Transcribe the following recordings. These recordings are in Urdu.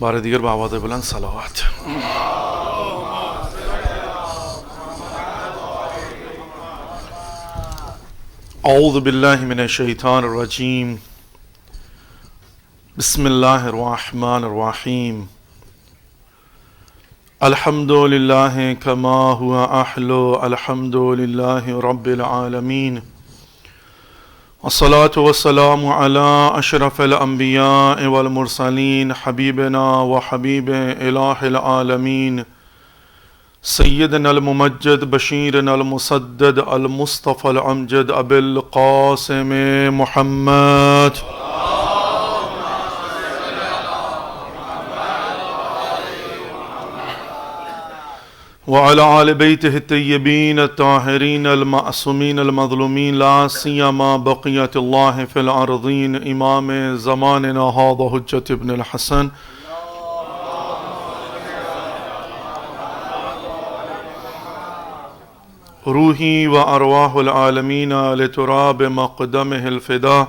بار دیگر بآواز بلند صلوات۔ اعوذ باللہ من الشیطان الرجیم، بسم اللہ الرحمن الرحیم، الحمد للہ کما ہوا احلو، الحمد للہ رب العالمین، والصلاة والسلام على اشرف الانبیاء والمرسلین، حبیبنا وحبیب الہ العالمین، سیدنا الممجد بشیرنا المسدد المصطفى الامجد ابی القاسم محمد وعلى آل بيته الطيبين الطاهرين المعصومين المظلومين، لا سيما بقية الله في الأرضين، إمام زماننا هذا حجة ابن الحسن روحي وأرواح العالمين لتراب مقدمه الفداء،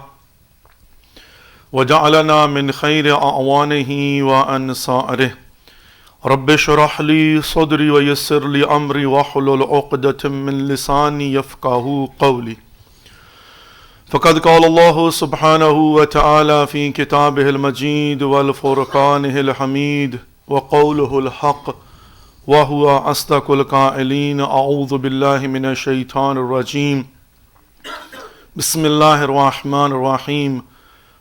وجعلنا من خير أعوانه وأنصاره. رب اشرح لي صدري ويسر لي امري واحلل عقدة من لساني يفقهوا قولي. فقد قال الله سبحانه وتعالى في كتابه المجيد والفرقانه الحميد وقوله الحق وهو أصدق القائلين. اعوذ بالله من الشيطان الرجيم، بسم الله الرحمن الرحيم،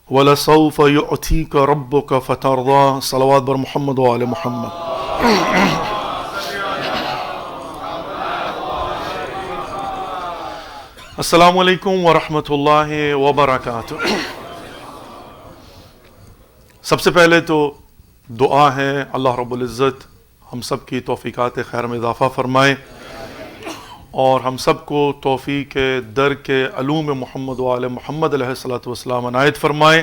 وَلَسَوْفَ يُعْتِيكَ رَبُّكَ فَتَرْضَىٰ. صلوات بر محمد و آل محمد. السلام علیکم ورحمۃ اللہ وبرکاتہ. سب سے پہلے تو دعا ہے اللہ رب العزت ہم سب کی توفیقات خیر میں اضافہ فرمائے اور ہم سب کو توفیق در کے علوم محمد و آل محمد علیہ الصلوۃ والسلام عنایت فرمائے،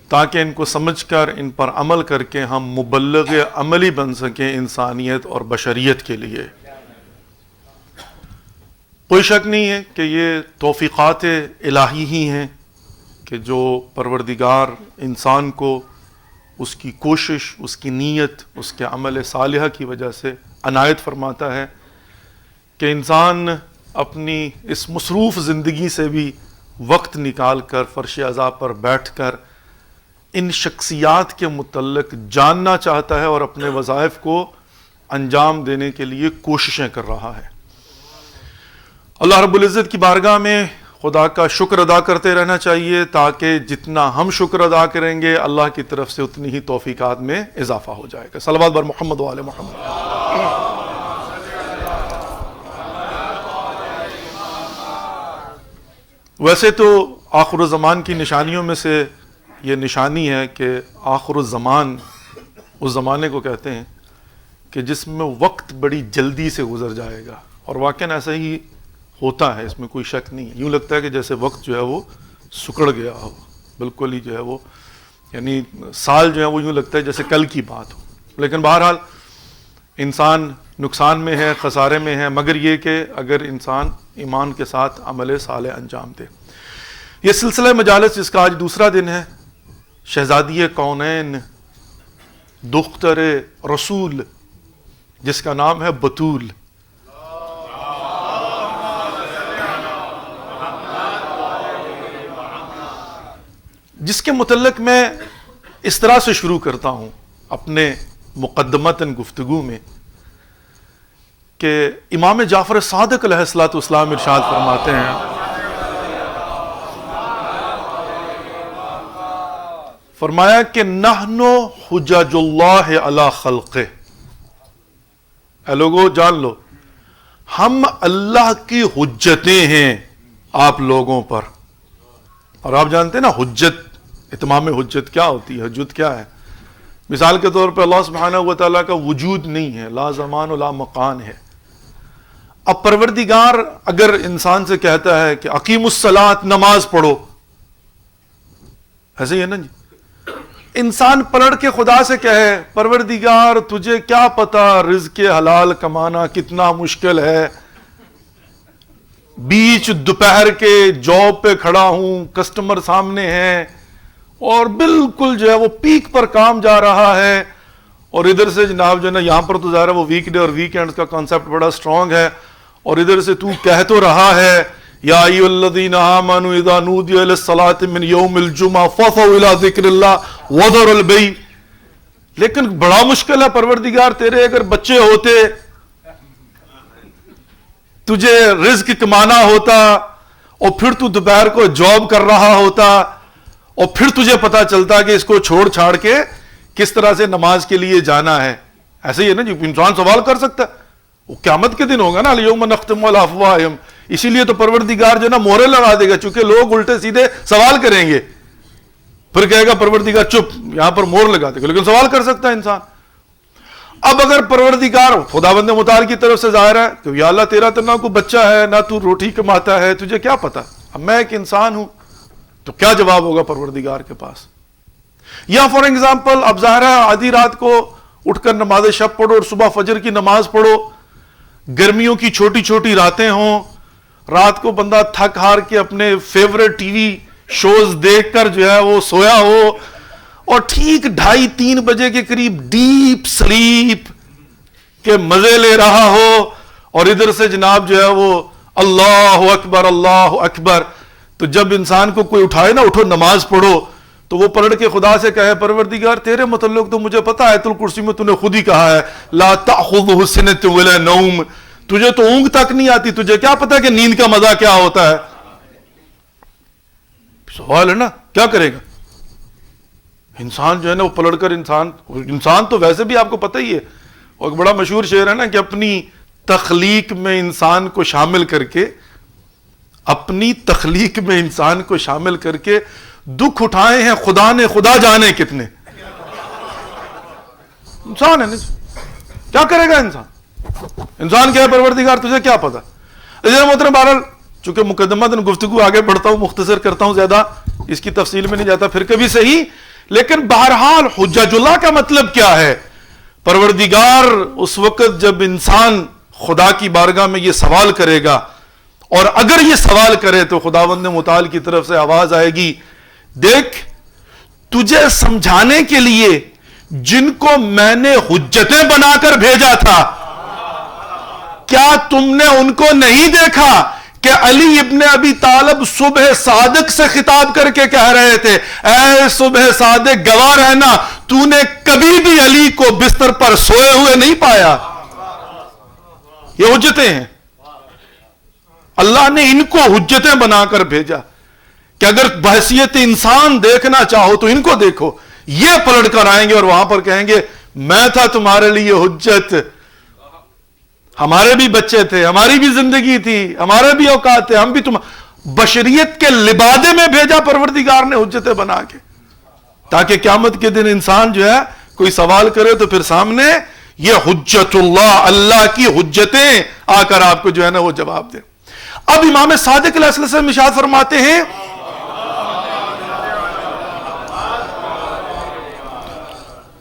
تاکہ ان کو سمجھ کر ان پر عمل کر کے ہم مبلغ عملی بن سکیں انسانیت اور بشریت کے لیے. کوئی شک نہیں ہے کہ یہ توفیقات الہی ہی ہیں کہ جو پروردگار انسان کو اس کی کوشش، اس کی نیت، اس کے عمل صالحہ کی وجہ سے عنایت فرماتا ہے کہ انسان اپنی اس مصروف زندگی سے بھی وقت نکال کر فرش عذاب پر بیٹھ کر ان شخصیات کے متعلق جاننا چاہتا ہے اور اپنے وظائف کو انجام دینے کے لیے کوششیں کر رہا ہے. اللہ رب العزت کی بارگاہ میں خدا کا شکر ادا کرتے رہنا چاہیے، تاکہ جتنا ہم شکر ادا کریں گے اللہ کی طرف سے اتنی ہی توفیقات میں اضافہ ہو جائے گا. صلوات بر محمد و آل محمد. ویسے تو آخر الزمان کی نشانیوں میں سے یہ نشانی ہے کہ آخر الزمان اس زمانے کو کہتے ہیں کہ جس میں وقت بڑی جلدی سے گزر جائے گا، اور واقعاً ایسا ہی ہوتا ہے، اس میں کوئی شک نہیں. یوں لگتا ہے کہ جیسے وقت جو ہے وہ سکڑ گیا ہو، بالکل ہی جو ہے وہ، یعنی سال جو ہے وہ یوں لگتا ہے جیسے کل کی بات ہو. لیکن بہرحال انسان نقصان میں ہے، خسارے میں ہے، مگر یہ کہ اگر انسان ایمان کے ساتھ عمل صالح انجام دے. یہ سلسلہ مجالس جس کا آج دوسرا دن ہے، شہزادی کونین دختر رسول جس کا نام ہے بطول. جس کے متعلق میں اس طرح سے شروع کرتا ہوں اپنے مقدمتاً گفتگو میں کہ امام جعفر صادق علیہ الصلوۃ والسلام ارشاد فرماتے ہیں، فرمایا کہ نحن حجج اللہ علی خلقہ. اے لوگو جان لو، ہم اللہ کی حجتیں ہیں آپ لوگوں پر. اور آپ جانتے ہیں نا حجت، اتمام حجت کیا ہوتی ہے، حجت کیا ہے؟ مثال کے طور پہ اللہ سبحانہ و تعالیٰ کا وجود نہیں ہے، لا زمان و لا مکان ہے. اب پروردگار اگر انسان سے کہتا ہے کہ اقیم الصلاۃ، نماز پڑھو، ایسے ہی ہے نا جی. انسان پلٹ کے خدا سے کہے پروردگار تجھے کیا پتا رزق حلال کمانا کتنا مشکل ہے، بیچ دوپہر کے جاب پہ کھڑا ہوں، کسٹمر سامنے ہیں اور بالکل جو ہے وہ پیک پر کام جا رہا ہے، اور ادھر سے جناب جو ہے نا یہاں پر تو ظاہر ہے وہ ویک ڈے اور ویکینڈ کا کانسیپٹ بڑا سٹرونگ ہے، اور ادھر سے تو کہہ تو رہا ہے یا ایھا الذین آمنوا اذا نودی للصلاۃ من یوم الجمعہ فصعوا الی ذکر اللہ وذروا البیع. لیکن بڑا مشکل ہے پروردگار، تیرے اگر بچے ہوتے، تجھے رزق کمانا ہوتا، اور پھر تو دوپہر کو جاب کر رہا ہوتا، اور پھر تجھے پتا چلتا کہ اس کو چھوڑ چھاڑ کے کس طرح سے نماز کے لیے جانا ہے. ایسے ہی ہے نا جی، انسان سوال کر سکتا ہے. وہ قیامت کے دن ہوگا نا، الیوم نختم علی افواہہم، اسی لیے تو پروردگار جو ہے نا مہرے لگا دے گا، چونکہ لوگ الٹے سیدھے سوال کریں گے، پھر کہے گا پروردگار چپ، یہاں پر مہر لگا دے گا، لیکن سوال کر سکتا ہے انسان. اب اگر پروردگار خداوند متعال کی طرف سے ظاہر ہے کہ یا اللہ تیرا تو نہ کوئی بچہ ہے، نہ تو روٹی کماتا ہے، تجھے کیا پتا، اب میں ایک انسان ہوں، تو کیا جواب ہوگا پروردگار کے پاس؟ یا فار ایگزامپل اب ظاہر ہے آدھی رات کو اٹھ کر نماز شب پڑھو اور صبح فجر کی نماز پڑھو، گرمیوں کی چھوٹی چھوٹی راتیں ہوں، رات کو بندہ تھک ہار کے اپنے فیوریٹ ٹی وی شوز دیکھ کر جو ہے وہ سویا ہو، اور ٹھیک 2:30-3 بجے کے قریب ڈیپ سلیپ کے مزے لے رہا ہو، اور ادھر سے جناب جو ہے وہ اللہ اکبر اللہ اکبر. تو جب انسان کو کوئی اٹھائے نا اٹھو نماز پڑھو، تو وہ پلٹ کے خدا سے کہے پروردگار تیرے متعلق تو مجھے پتا ہے، آیت الکرسی میں تو نے خود ہی کہا ہے لا تأخذہ سنۃ ولا نوم، تجھے تو اونگ تک نہیں آتی، تجھے کیا پتا کہ نیند کا مزہ کیا ہوتا ہے. سوال ہے نا، کیا کرے گا انسان جو ہے نا وہ پلٹ کر انسان تو ویسے بھی آپ کو پتہ ہی ہے، اور ایک بڑا مشہور شعر ہے نا کہ اپنی تخلیق میں انسان کو شامل کر کے، اپنی تخلیق میں انسان کو شامل کر کے دکھ اٹھائے ہیں خدا نے خدا جانے کتنے. انسان ہے نا، کیا کرے گا انسان کیا ہے پروردگار تجھے کیا پتا. محترم بہرحال چونکہ مقدمہ گفتگو آگے بڑھتا ہوں، مختصر کرتا ہوں، زیادہ اس کی تفصیل میں نہیں جاتا، پھر کبھی صحیح. لیکن بہرحال حجج اللہ کا مطلب کیا ہے؟ پروردگار اس وقت جب انسان خدا کی بارگاہ میں یہ سوال کرے گا، اور اگر یہ سوال کرے تو خداوند متعال کی طرف سے آواز آئے گی، دیکھ تجھے سمجھانے کے لیے جن کو میں نے حجتیں بنا کر بھیجا تھا، کیا تم نے ان کو نہیں دیکھا کہ علی ابن ابی طالب صبح صادق سے خطاب کر کے کہہ رہے تھے اے صبح صادق گواہ رہنا، تو نے کبھی بھی علی کو بستر پر سوئے ہوئے نہیں پایا. یہ حجتیں ہیں، اللہ نے ان کو حجتیں بنا کر بھیجا کہ اگر بحیثیت انسان دیکھنا چاہو تو ان کو دیکھو. یہ پلٹ کر آئیں گے اور وہاں پر کہیں گے میں تھا تمہارے لیے حجت، ہمارے بھی بچے تھے، ہماری بھی زندگی تھی، ہمارے بھی اوقات تھے، ہم بھی بشریت کے لبادے میں بھیجا پروردگار نے حجتیں بنا کے، تاکہ قیامت کے دن انسان جو ہے کوئی سوال کرے تو پھر سامنے یہ حجت اللہ کی حجتیں آ کر آپ کو جو ہے نا وہ جواب دے. اب امام صادق علیہ السلام ارشاد فرماتے ہیں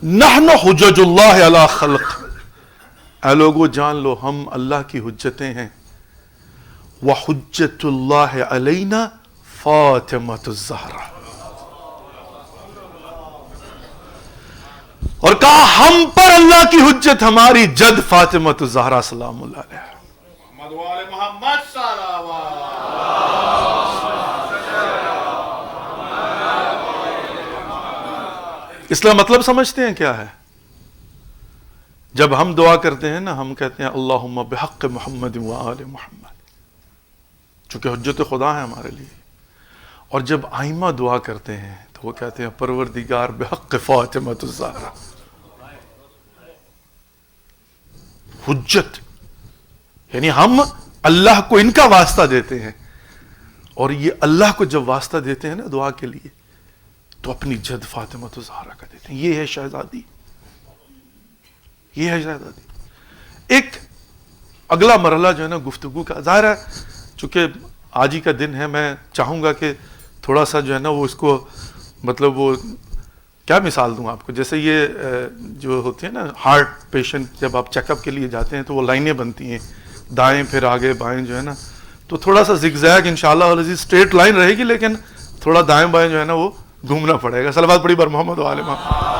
نحن حجج اللہ علی خلق، اے لوگو جان لو ہم اللہ کی حجتیں ہیں. وحجت اللہ علینا فاطمۃ الزہرا، اور کہا ہم پر اللہ کی حجت ہماری جد فاطمۃ الزہرا سلام اللہ علیہ. محمد صلی اللہ اس کا مطلب سمجھتے ہیں کیا ہے؟ جب ہم دعا کرتے ہیں نا ہم کہتے ہیں اللہم بحق محمد و آل محمد، چونکہ حجت خدا ہے ہمارے لیے. اور جب آئمہ دعا کرتے ہیں تو وہ کہتے ہیں پروردگار بحق فاطمۃ الزہرا. حجت یعنی ہم اللہ کو ان کا واسطہ دیتے ہیں، اور یہ اللہ کو جب واسطہ دیتے ہیں نا دعا کے لیے تو اپنی جد فاطمۃ الزہرا کا دیتے ہیں. یہ ہے شہزادی، یہ ہے شہزادی. ایک اگلا مرحلہ جو ہے نا گفتگو کا، ظاہر ہے چونکہ آج ہی کا دن ہے، میں چاہوں گا کہ تھوڑا سا جو ہے نا وہ اس کو مطلب وہ کیا مثال دوں آپ کو. جیسے یہ جو ہوتی ہے نا ہارٹ پیشنٹ، جب آپ چیک اپ کے لیے جاتے ہیں تو وہ لائنیں بنتی ہیں، دائیں پھر آگے بائیں جو ہے نا، تو تھوڑا سا زگ زیگ انشاءاللہ اسٹریٹ لائن رہے گی، لیکن تھوڑا دائیں بائیں جو ہے نا وہ گھومنا پڑے گا. صلوات پڑھی بر محمد و آل محمد.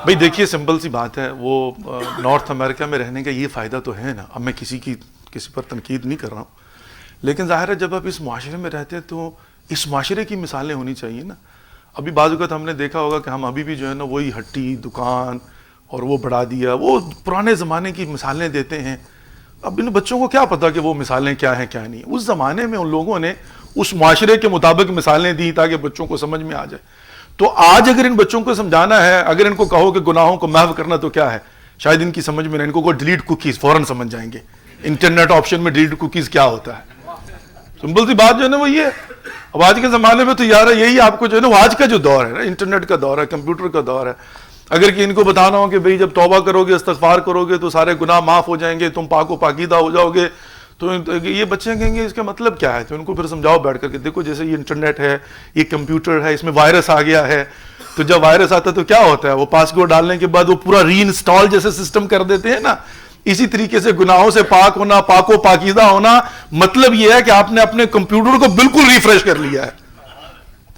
بھائی دیکھیے سمپل سی بات ہے, وہ نارتھ امریکہ میں رہنے کا یہ فائدہ تو ہے نا. اب میں کسی پر تنقید نہیں کر رہا ہوں, لیکن ظاہر ہے جب آپ اس معاشرے میں رہتے ہیں تو اس معاشرے کی مثالیں ہونی چاہیے نا. ابھی بعض اوقات ہم نے دیکھا ہوگا کہ ہم ابھی بھی جو ہے نا وہی ہٹی دکان اور وہ بڑھا دیا, وہ پرانے زمانے کی مثالیں دیتے ہیں. اب ان بچوں کو کیا پتا کہ وہ مثالیں کیا ہیں کیا نہیں. اس زمانے میں ان لوگوں نے اس معاشرے کے مطابق مثالیں دی تاکہ بچوں کو سمجھ میں آ جائے. تو آج اگر ان بچوں کو سمجھانا ہے, اگر ان کو کہو کہ گناہوں کو محو کرنا تو کیا ہے, شاید ان کی سمجھ میں نہیں. ان کو ڈیلیٹ کوکیز فوراً سمجھ جائیں گے. انٹرنیٹ آپشن میں ڈیلیٹ کوکیز کیا ہوتا ہے. سمپل سی بات جو ہے نا وہ یہ. اب آج کے زمانے میں تو یار یہی آپ کو جو ہے نا, وہ آج کا جو دور ہے نا, انٹرنیٹ کا دور ہے, کمپیوٹر کا دور ہے. اگر کہ ان کو بتانا ہو کہ بھئی جب توبہ کرو گے, استغفار کرو گے تو سارے گناہ معاف ہو جائیں گے, تم پاک و پاکیزہ ہو جاؤ گے, تو یہ بچے کہیں گے اس کا مطلب کیا ہے. تو ان کو پھر سمجھاؤ بیٹھ کر کہ دیکھو جیسے یہ انٹرنیٹ ہے, یہ کمپیوٹر ہے, اس میں وائرس آ گیا ہے. تو جب وائرس آتا ہے تو کیا ہوتا ہے, وہ پاسورڈ ڈالنے کے بعد وہ پورا ری انسٹال جیسے سسٹم کر دیتے ہیں نا. اسی طریقے سے گناہوں سے پاک ہونا, پاک و پاکیزہ ہونا, مطلب یہ ہے کہ آپ نے اپنے کمپیوٹر کو بالکل ریفریش کر لیا ہے.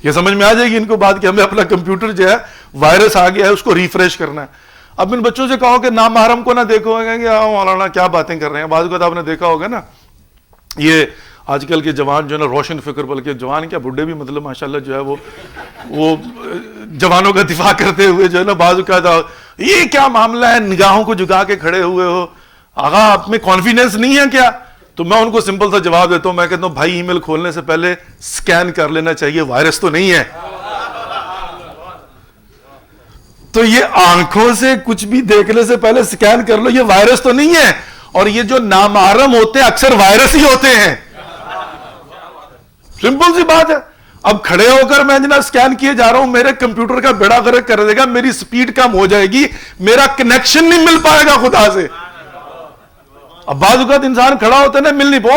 یہ سمجھ میں آ جائے گی ان کو بات کہ ہمیں اپنا کمپیوٹر جو ہے وائرس آ گیا ہے, اس کو ریفریش کرنا ہے. اب ان بچوں سے کہو کہ نامحرم کو نہ دیکھو, کہیں گے مولانا کیا باتیں کر رہے ہیں. بعض اوقات آپ نے دیکھا ہوگا نا, یہ آج کل کے جوان جو ہے نا روشن فکر, بلکہ جوان کیا بڈھے بھی مطلب ماشاءاللہ جو ہے وہ جوانوں کا دفاع کرتے ہوئے جو ہے نا بعض اوقات یہ کیا معاملہ ہے, نگاہوں کو جھکا کے کھڑے ہوئے ہو, آغا آپ میں کانفیڈنس نہیں ہے کیا. تو میں ان کو سمپل سا جواب دیتا ہوں, میں کہتا ہوں بھائی ای میل کھولنے سے پہلے سکین کر لینا چاہیے, وائرس تو نہیں ہے. تو یہ آنکھوں سے کچھ بھی دیکھنے سے پہلے سکین کر لو, یہ وائرس تو نہیں ہے. اور یہ جو نامحرم ہوتے ہیں اکثر وائرس ہی ہوتے ہیں. سمپل سی بات ہے. اب کھڑے ہو کر میں جناب سکین کیے جا رہا ہوں, میرے کمپیوٹر کا بیڑا غرق کر دے گا, میری سپیڈ کم ہو جائے گی, میرا کنیکشن نہیں مل پائے گا خدا سے. اب بعض اوقات انسان کھڑا ہوتا ہے نا, مل نہیں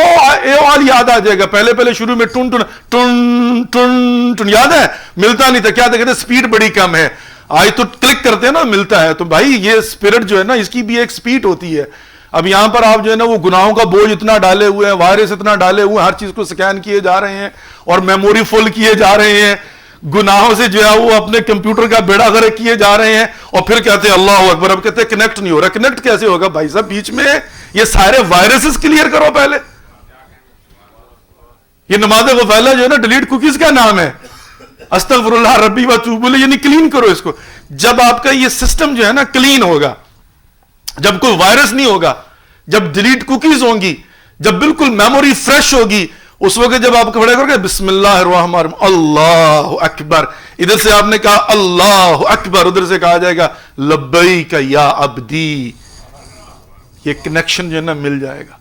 اے آل یاد آ جائے گا. پہلے شروع میں ٹن ٹن ٹن ٹن ٹن یاد ہے, ملتا نہیں تھا. کیا کہتے ہیں سپیڈ بڑی کم ہے, آج تو کلک کرتے ہیں نا ملتا ہے. تو بھائی یہ اسپرٹ جو ہے نا اس کی بھی ایک سپیڈ ہوتی ہے. اب یہاں پر آپ جو ہے نا وہ گناہوں کا بوجھ اتنا ڈالے ہوئے ہیں, وائرس اتنا ڈالے ہوئے ہیں, ہر چیز کو سکین کیے جا رہے ہیں اور میموری فل کیے جا رہے ہیں, گناہوں سے جو ہے وہ اپنے کمپیوٹر کا بیڑا غرق کیے جا رہے ہیں. اور پھر کہتے ہیں اللہ اکبر. اب کہتے ہیں کنیکٹ نہیں ہو رہا. کنیکٹ کیسے ہوگا بھائی صاحب, بیچ میں یہ سارے وائرسز کلیئر کرو پہلے. یہ نماز غفیلہ جو ہے نا ڈیلیٹ کوکیز کا نام ہے, استغفر اللہ ربی و اتوب الیہ, یعنی کلین کرو اس کو. جب آپ کا یہ سسٹم جو ہے نا کلین ہوگا, جب کوئی وائرس نہیں ہوگا, جب ڈیلیٹ کوکیز ہوں گی, جب بالکل میموری فریش ہوگی, اس وقت جب آپ کھڑے کرو گے بسم اللہ الرحمن الرحیم اللہ اکبر, ادھر سے آپ نے کہا اللہ اکبر, ادھر سے کہا جائے گا لبیک یا عبدی, یہ کنیکشن جو ہے نا مل جائے گا.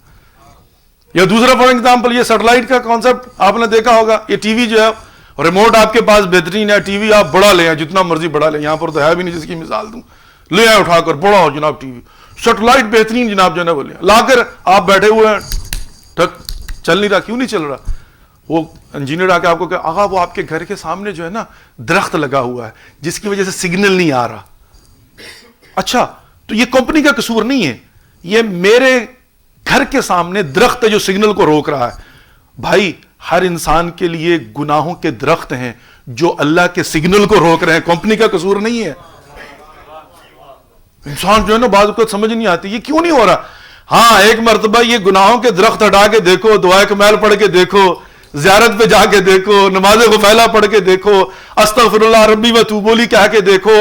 یا دوسرا فار ایگزامپل یہ سیٹلائٹ کا کانسیپٹ آپ نے دیکھا ہوگا. یہ ٹی وی جو ہے, ریموٹ آپ کے پاس بہترین ہے, ٹی وی آپ بڑا لیں, جتنا مرضی بڑا لیں, یہاں پر تو ہے بھی نہیں جس کی مثال دوں, لے آئے اٹھا کر بڑا ہو جناب ٹی وی, سیٹلائٹ بہترین جناب جو ہے نا بولے, لا کر آپ بیٹھے ہوئے ہیں, ٹھک چل نہیں رہا. کیوں نہیں چل رہا؟ وہ انجینئر آ کے آپ کو کہ آغا وہ آپ کے گھر کے سامنے جو ہے نا درخت لگا ہوا ہے جس کی وجہ سے سگنل نہیں آ رہا. اچھا تو یہ کمپنی کا قصور نہیں ہے, یہ میرے گھر کے سامنے درخت ہے جو سگنل کو روک رہا ہے. بھائی ہر انسان کے لیے گناہوں کے درخت ہیں جو اللہ کے سگنل کو روک رہے ہیں, کمپنی کا قصور نہیں ہے. انسان جو ہے نا بعض اوقات سمجھ نہیں آتی یہ کیوں نہیں ہو رہا. ہاں ایک مرتبہ یہ گناہوں کے درخت ہٹا کے دیکھو, دعائے کمیل پڑھ کے دیکھو, زیارت پہ جا کے دیکھو, نماز غفیلہ پڑھ کے دیکھو, استغفر اللہ ربی و اتوب الیہ کہہ کے دیکھو.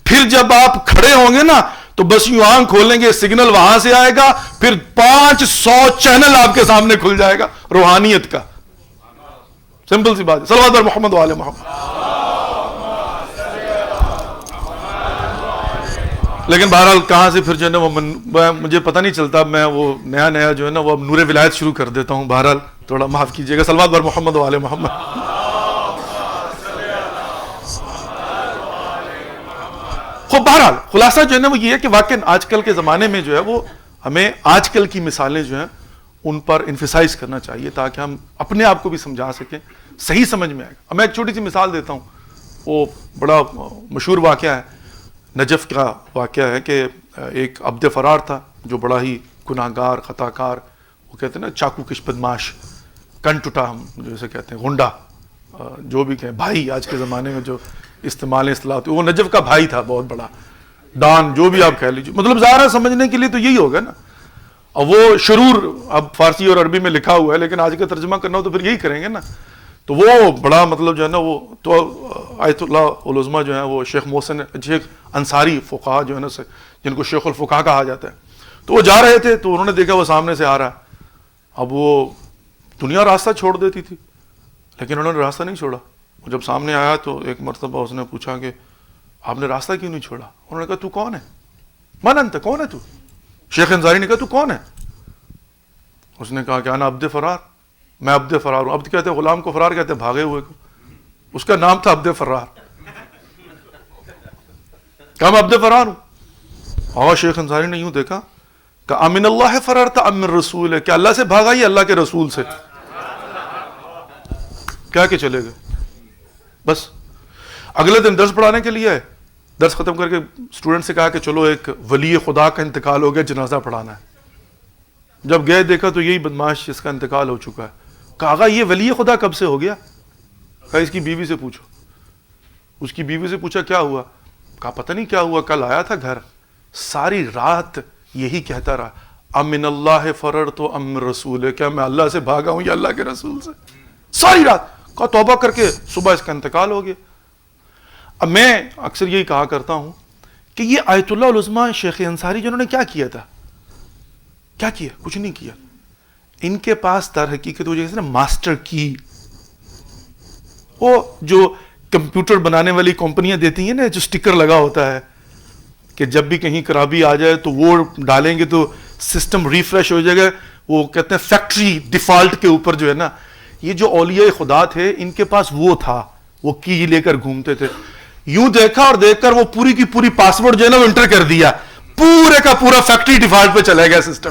پھر جب آپ کھڑے ہوں گے نا تو بس یوں آنکھ کھولیں گے, سگنل وہاں سے آئے گا, پھر 500 چینل آپ کے سامنے کھل جائے گا روحانیت کا. سمپل سی بات ہے. صلوات بر محمد و آل محمد. لیکن بہرحال کہاں سے پھر جو ہے نا وہ مجھے پتہ نہیں چلتا, میں وہ نیا جو ہے نا وہ اب نور ولایت شروع کر دیتا ہوں. بہرحال تھوڑا معاف کیجیے گا. صلوات بر محمد و آل محمد. خب بہرحال خلاصہ جو ہے نا وہ یہ ہے کہ واقعی آج کل کے زمانے میں جو ہے وہ ہمیں آج کل کی مثالیں جو ہیں ان پر انفسائز کرنا چاہیے تاکہ ہم اپنے آپ کو بھی سمجھا سکیں, صحیح سمجھ میں آئے گا. اب میں ایک چھوٹی سی مثال دیتا ہوں, وہ بڑا مشہور واقعہ ہے, نجف کا واقعہ ہے کہ ایک عبد فرار تھا جو بڑا ہی گناہگار خطا کار, وہ کہتے ہیں نا چاقو کش بدماش, کنٹوٹا ہم جیسے کہتے ہیں، گنڈا، جو بھی کہیں، بھائی آج کے زمانے میں جو استعمال اصطلاح ہوتی ہے، وہ نجف کا بھائی تھا، بہت بڑا ڈان، جو بھی آپ کہہ لیجیے، مطلب ظاہر ہے سمجھنے کے لیے تو یہی ہوگا نا. اور وہ شرور اب فارسی اور عربی میں لکھا ہوا ہے، لیکن آج کا ترجمہ کرنا ہو تو پھر یہی کریں گے نا. تو وہ بڑا مطلب جو ہے نا، وہ تو آیت اللہ العظمیٰ جو ہے وہ شیخ محسن، شیخ انصاری فقہا جو ہے نا، جن کو شیخ الفقہا کہا جاتا ہے، تو وہ جا رہے تھے تو انہوں نے دیکھا وہ سامنے سے آ رہا ہے. اب وہ دنیا راستہ چھوڑ دیتی تھی، لیکن انہوں نے راستہ نہیں چھوڑا. جب سامنے آیا تو ایک مرتبہ اس نے پوچھا کہ آپ نے راستہ کیوں نہیں چھوڑا؟ انہوں نے کہا تو کون ہے؟ من انت، کون ہے تو؟ شیخ انصاری نے کہا تو کون ہے؟ اس نے کہا کہ انا عبد فرار، میں عبد فرار ہوں. عبد کہتے ہیں غلام کو، فرار کہتے ہیں بھاگے ہوئے کو. اس کا نام تھا عبد فرار. کہا میں عبد فرار ہوں. اور شیخ انصاری نے یوں دیکھا کہ امن اللہ فرارتا ام من رسول ہے، کہ اللہ سے بھاگا یا اللہ کے رسول سے؟ کیا کہ چلے گئے. بس اگلے دن درس پڑھانے کے لیے آئے. درس ختم کر کے اسٹوڈنٹ سے کہا کہ چلو ایک ولی خدا کا انتقال ہو گیا، جنازہ پڑھانا ہے. جب گئے دیکھا تو یہی بدماش جس کا انتقال ہو چکا ہے. کہا آقا یہ ولی خدا کب سے ہو گیا؟ کہا اس کی بیوی سے پوچھو. اس کی بیوی سے پوچھا کیا ہوا؟ کہا پتہ نہیں کیا ہوا، کل آیا تھا گھر، ساری رات یہی کہتا رہا امن اللہ فررت ام رسول، کیا میں اللہ سے بھاگا ہوں یا اللہ کے رسول سے؟ ساری رات. کہا توبہ کر کے صبح اس کا انتقال ہو گیا. اب میں اکثر یہی کہا کرتا ہوں کہ یہ آیت اللہ العظمیٰ شیخ انصاری جنہوں نے کیا کیا تھا، کیا کیا؟ کچھ نہیں کیا. ان کے پاس در حقیقت وہ جیسے نا ماسٹر کی، وہ جو کمپیوٹر بنانے والی کمپنیاں دیتی ہیں نا، جو سٹیکر لگا ہوتا ہے کہ جب بھی کہیں خرابی آ جائے تو وہ ڈالیں گے تو سسٹم ریفریش ہو جائے گا. وہ کہتے ہیں فیکٹری ڈیفالٹ کے اوپر جو ہے نا، یہ جو اولیاء خدا تھے ان کے پاس وہ تھا، وہ کی لے کر گھومتے تھے. یوں دیکھا اور دیکھ کر وہ پوری کی پوری پاسورڈ جو ہے نا وہ انٹر کر دیا، پورے کا پورا فیکٹری ڈیفالٹ پہ چلا گیا سسٹم،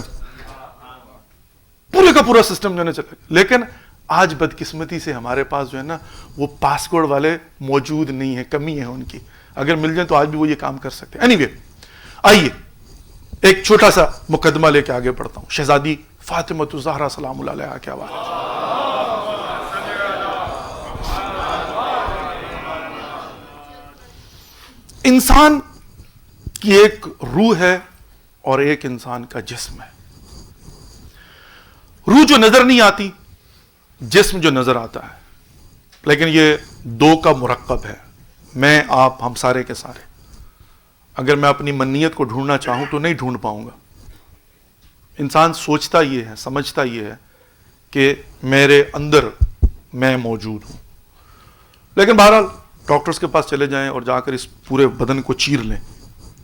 پورے کا پورا سسٹم جو ہے نا چلا گیا. لیکن آج بدقسمتی سے ہمارے پاس جو ہے نا وہ پاسورڈ والے موجود نہیں ہیں، کمی ہے ان کی. اگر مل جائیں تو آج بھی وہ یہ کام کر سکتے ہیں. اینی وے، آئیے ایک چھوٹا سا مقدمہ لے کے آگے بڑھتا ہوں. شہزادی فاطمہ الزہرا سلام اللہ علیہا کے حوالے. انسان کی ایک روح ہے اور ایک انسان کا جسم ہے. روح جو نظر نہیں آتی، جسم جو نظر آتا ہے، لیکن یہ دو کا مرکب ہے. میں، آپ، ہم سارے کے سارے. اگر میں اپنی منیت کو ڈھونڈنا چاہوں تو نہیں ڈھونڈ پاؤں گا. انسان سوچتا یہ ہے، سمجھتا یہ ہے کہ میرے اندر میں موجود ہوں. لیکن بہرحال ڈاکٹرز کے پاس چلے جائیں اور جا کر اس پورے بدن کو چیر لیں،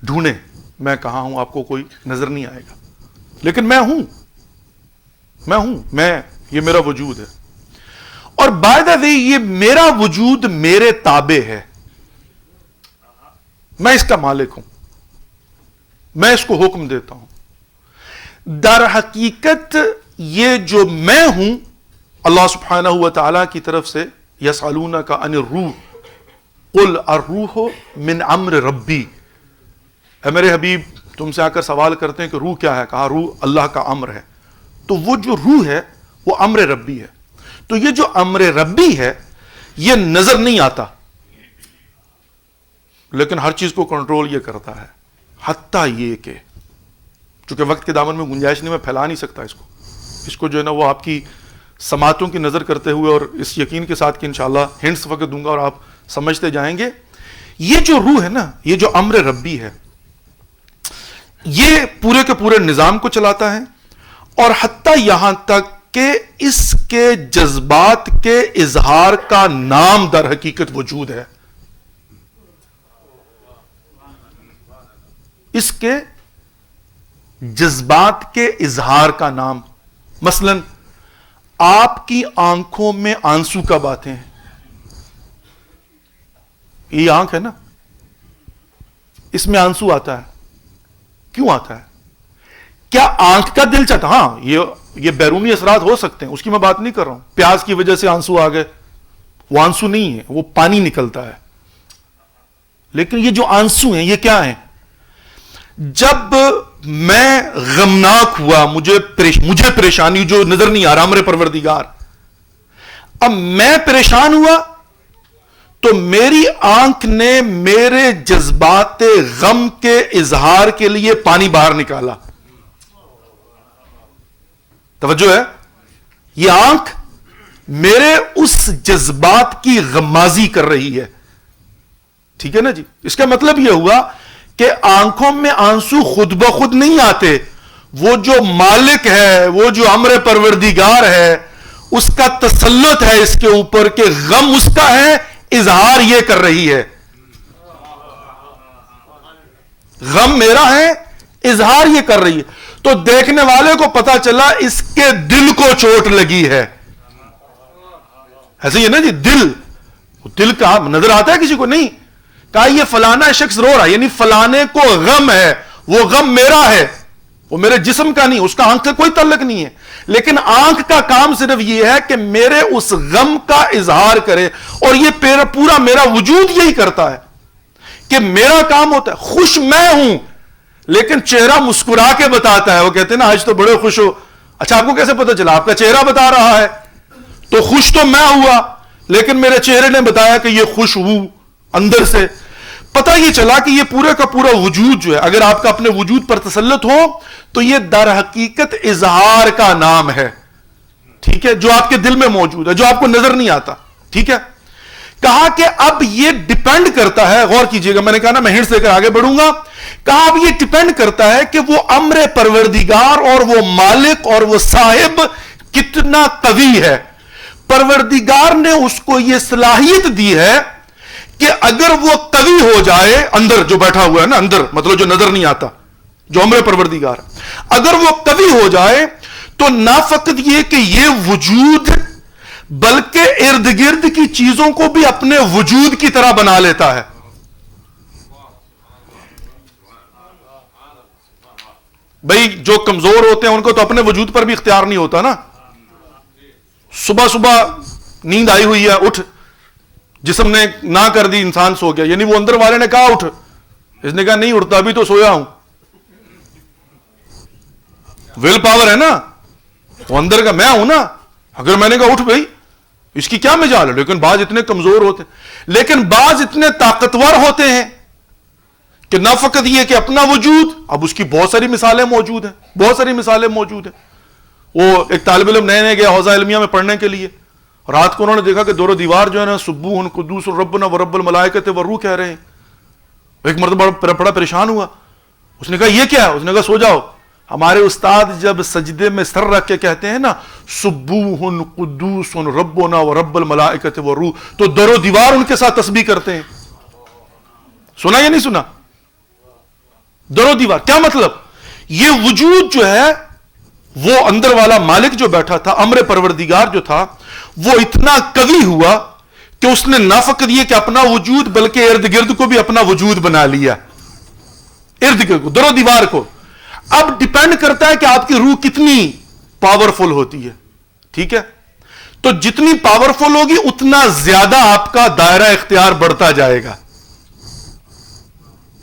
ڈھونڈیں میں کہاں ہوں، آپ کو کوئی نظر نہیں آئے گا. لیکن میں ہوں، میں یہ میرا وجود ہے. اور بائی دا وے یہ میرا وجود میرے تابع ہے، میں اس کا مالک ہوں، میں اس کو حکم دیتا ہوں. در حقیقت یہ جو میں ہوں، اللہ سبحانہ و تعالی کی طرف سے یسألونک عن الروح قل الروح من امر ربی. اے میرے حبیب تم سے آ کر سوال کرتے ہیں کہ روح کیا ہے؟ کہا روح اللہ کا امر ہے. تو وہ جو روح ہے وہ امر ربی ہے. تو یہ جو امر ربی ہے یہ نظر نہیں آتا، لیکن ہر چیز کو کنٹرول یہ کرتا ہے. حتیٰ یہ کہ چونکہ وقت کے دامن میں گنجائش نہیں، میں پھیلا نہیں سکتا اس کو جو ہے نا وہ آپ کی سماعتوں کی نظر کرتے ہوئے اور اس یقین کے ساتھ کہ انشاءاللہ ہنٹس وقت دوں گا اور آپ سمجھتے جائیں گے. یہ جو روح ہے نا، یہ جو امر ربی ہے، یہ پورے کے پورے نظام کو چلاتا ہے. اور حتیٰ یہاں تک کہ اس کے جذبات کے اظہار کا نام در حقیقت وجود ہے. اس کے جذبات کے اظہار کا نام، مثلا آپ کی آنکھوں میں آنسو کب آتے ہیں؟ یہ آنکھ ہے نا، اس میں آنسو آتا ہے. کیوں آتا ہے؟ کیا آنکھ کا دل چاہتا؟ ہاں یہ بیرونی اثرات ہو سکتے ہیں، اس کی میں بات نہیں کر رہا ہوں. پیاس کی وجہ سے آنسو آ گئے، وہ آنسو نہیں ہے، وہ پانی نکلتا ہے. لیکن یہ جو آنسو ہیں یہ کیا ہیں؟ جب میں غمناک ہوا، مجھے پریشانی جو نظر نہیں آ رہا، امر پروردگار اب میں پریشان ہوا تو میری آنکھ نے میرے جذبات غم کے اظہار کے لیے پانی باہر نکالا. توجہ ہے, یہ آنکھ میرے اس جذبات کی غمازی کر رہی ہے. ٹھیک ہے نا جی. اس کا مطلب یہ ہوا کہ آنکھوں میں آنسو خود بخود نہیں آتے, وہ جو مالک ہے, وہ جو امر پروردگار ہے, اس کا تسلط ہے اس کے اوپر کہ غم اس کا ہے, اظہار یہ کر رہی ہے. غم میرا ہے, اظہار یہ کر رہی ہے. تو دیکھنے والے کو پتا چلا اس کے دل کو چوٹ لگی ہے. ایسے ہی ہے نا جی, دل کہاں نظر آتا ہے کسی کو؟ نہیں. کہا یہ فلانا شخص رو رہا ہے, یعنی فلانے کو غم ہے, وہ غم میرا ہے, وہ میرے جسم کا نہیں, اس کا آنکھ سے کوئی تعلق نہیں ہے. لیکن آنکھ کا کام صرف یہ ہے کہ میرے اس غم کا اظہار کرے, اور یہ پورا میرا وجود یہی کرتا ہے کہ میرا کام ہوتا ہے. خوش میں ہوں لیکن چہرہ مسکرا کے بتاتا ہے. وہ کہتے ہیں نا آج تو بڑے خوش ہو. اچھا آپ کو کیسے پتا چلا؟ آپ کا چہرہ بتا رہا ہے. تو خوش تو میں ہوا لیکن میرے چہرے نے بتایا کہ یہ خوش ہوں. اندر سے پتہ یہ چلا کہ یہ پورا کا پورا وجود جو ہے, اگر آپ کا اپنے وجود پر تسلط ہو تو یہ در حقیقت اظہار کا نام ہے. ٹھیک ہے, جو آپ کے دل میں موجود ہے, جو آپ کو نظر نہیں آتا. ٹھیک ہے. کہا کہ اب یہ ڈیپینڈ کرتا ہے, غور کیجئے گا, میں نے کہا نا میں ہنٹ دے کر آگے بڑھوں گا. کہا اب یہ ڈیپینڈ کرتا ہے کہ وہ امر پروردگار اور وہ مالک اور وہ صاحب کتنا قوی ہے. پروردگار نے اس کو یہ صلاحیت دی ہے کہ اگر وہ قوی ہو جائے, اندر جو بیٹھا ہوا ہے نا, اندر مطلب جو نظر نہیں آتا, جو امر پروردگار, اگر وہ قوی ہو جائے تو نہ فقط یہ کہ یہ وجود بلکہ ارد گرد کی چیزوں کو بھی اپنے وجود کی طرح بنا لیتا ہے. بھئی جو کمزور ہوتے ہیں ان کو تو اپنے وجود پر بھی اختیار نہیں ہوتا نا. صبح صبح نیند آئی ہوئی ہے, اٹھ, جسم نے نہ کر دی, انسان سو گیا, یعنی وہ اندر والے نے کہا اٹھ, اس نے کہا نہیں اٹھتا, ابھی تو سویا ہوں. ول پاور ہے نا, وہ اندر کا میں ہوں نا. اگر میں نے کہا اٹھ بھائی, اس کی کیا مجال ہے. لیکن بعض اتنے کمزور ہوتے ہیں, لیکن بعض اتنے طاقتور ہوتے ہیں کہ نہ فقط یہ کہ اپنا وجود, اب اس کی بہت ساری مثالیں موجود ہیں, بہت ساری مثالیں موجود ہیں. وہ ایک طالب علم نئے گیا حوزہ علمیہ میں پڑھنے کے لیے, رات کو انہوں نے دیکھا کہ دور و دیوار جو ہے نا سبوح قدوس ربنا و رب الملائکۃ والروح کہہ رہے ہیں. ایک مرتبہ بڑا پریشان ہوا, اس نے کہا یہ کیا ہے؟ اس نے کہا سو جاؤ. ہمارے استاد جب سجدے میں سر رکھ کے کہتے ہیں نا سبوح قدوس ربنا و رب الملائکۃ والروح, تو دور و دیوار ان کے ساتھ تسبیح کرتے ہیں. سنا یا نہیں سنا؟ دور و دیوار کیا مطلب؟ یہ وجود جو ہے, وہ اندر والا مالک جو بیٹھا تھا, امر پروردگار جو تھا, وہ اتنا قوی ہوا کہ اس نے نہ فقط یہ کہ اپنا وجود بلکہ ارد گرد کو بھی اپنا وجود بنا لیا. ارد گرد کو, دور و دیوار کو. اب ڈیپینڈ کرتا ہے کہ آپ کی روح کتنی پاورفل ہوتی ہے. ٹھیک ہے, تو جتنی پاورفل ہوگی اتنا زیادہ آپ کا دائرہ اختیار بڑھتا جائے گا.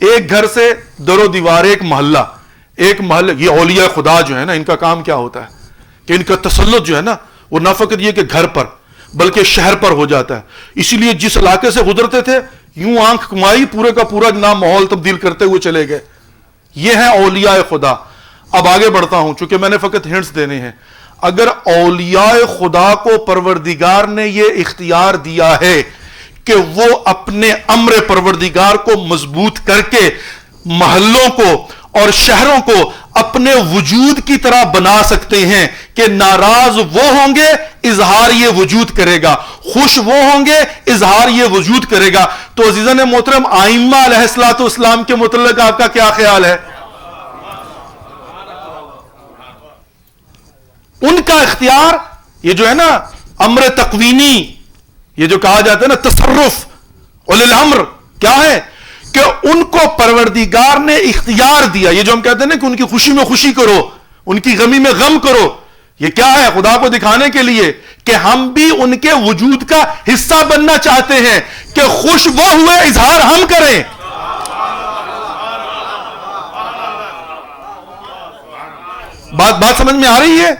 ایک گھر سے دور و دیوار, ایک محلہ, یہ اولیاء خدا جو ہے نا, ان کا کام کیا ہوتا ہے کہ ان کا تسلط جو ہے نا وہ نہ فقط یہ کہ گھر پر بلکہ شہر پر ہو جاتا ہے. اسی لیے جس علاقے سے گزرتے تھے یوں آنکھ کمائی, پورے کا پورا جناب ماحول تبدیل کرتے ہوئے چلے گئے. یہ ہیں اولیاء خدا. اب آگے بڑھتا ہوں چونکہ میں نے فقط ہنٹس دینے ہیں. اگر اولیاء خدا کو پروردگار نے یہ اختیار دیا ہے کہ وہ اپنے امر پروردگار کو مضبوط کر کے محلوں کو اور شہروں کو اپنے وجود کی طرح بنا سکتے ہیں کہ ناراض وہ ہوں گے اظہار یہ وجود کرے گا, خوش وہ ہوں گے اظہار یہ وجود کرے گا, تو عزیزان محترم ائمہ علیہ الصلوۃ والسلام کے متعلق آپ کا کیا خیال ہے؟ ان کا اختیار یہ جو ہے نا امر تقوینی, یہ جو کہا جاتا ہے نا تصرف اولی الامر, کیا ہے کہ ان کو پروردگار نے اختیار دیا. یہ جو ہم کہتے ہیں نا کہ ان کی خوشی میں خوشی کرو, ان کی غمی میں غم کرو, یہ کیا ہے؟ خدا کو دکھانے کے لیے کہ ہم بھی ان کے وجود کا حصہ بننا چاہتے ہیں کہ خوش وہ ہوئے اظہار ہم کریں. بات سمجھ میں آ رہی ہے؟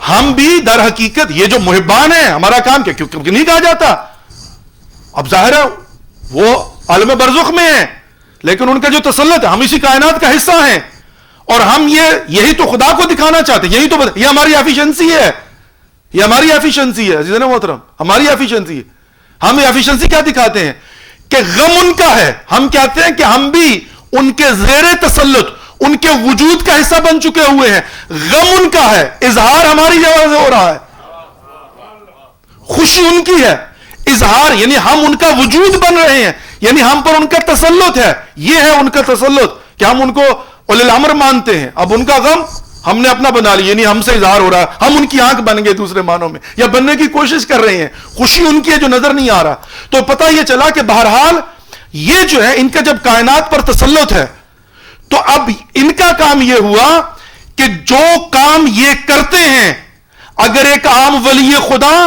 ہم بھی در حقیقت یہ جو محبان ہیں ہمارا کام کیا کیوں نہیں کہا جاتا؟ اب ظاہر ہے وہ عالم برزخ میں ہیں لیکن ان کا جو تسلط ہے ہم اسی کائنات کا حصہ ہیں اور ہم یہی تو خدا کو دکھانا چاہتے ہیں, یہ ہماری ایفیشنسی ہے, یہ ہماری ایفیشنسی ہے عزیزان محترم, ہماری ایفیشنسی ہے. ہم ایفیشنسی کیا دکھاتے ہیں کہ غم ان کا ہے, ہم کہتے ہیں کہ ہم بھی ان کے زیر تسلط ان کے وجود کا حصہ بن چکے ہوئے ہیں, غم ان کا ہے, اظہار ہماری جگہ سے ہو رہا ہے, خوشی ان کی ہے, اظہار یعنی ہم ان کا وجود بن رہے ہیں, یعنی ہم پر ان کا تسلط ہے, یہ ہے ان کا تسلط کہ ہم ان کو اولی الامر مانتے ہیں. اب ان کا غم ہم نے اپنا بنا لیا, یعنی ہم سے اظہار ہو رہا ہے, ہم ان کی آنکھ بن گئے دوسرے معنوں میں, یا بننے کی کوشش کر رہے ہیں, خوشی ان کی ہے جو نظر نہیں آ رہا. تو پتہ یہ چلا کہ بہرحال یہ جو ہے ان کا جب کائنات پر تسلط ہے تو اب ان کا کام یہ ہوا کہ جو کام یہ کرتے ہیں, اگر ایک عام ولی خدا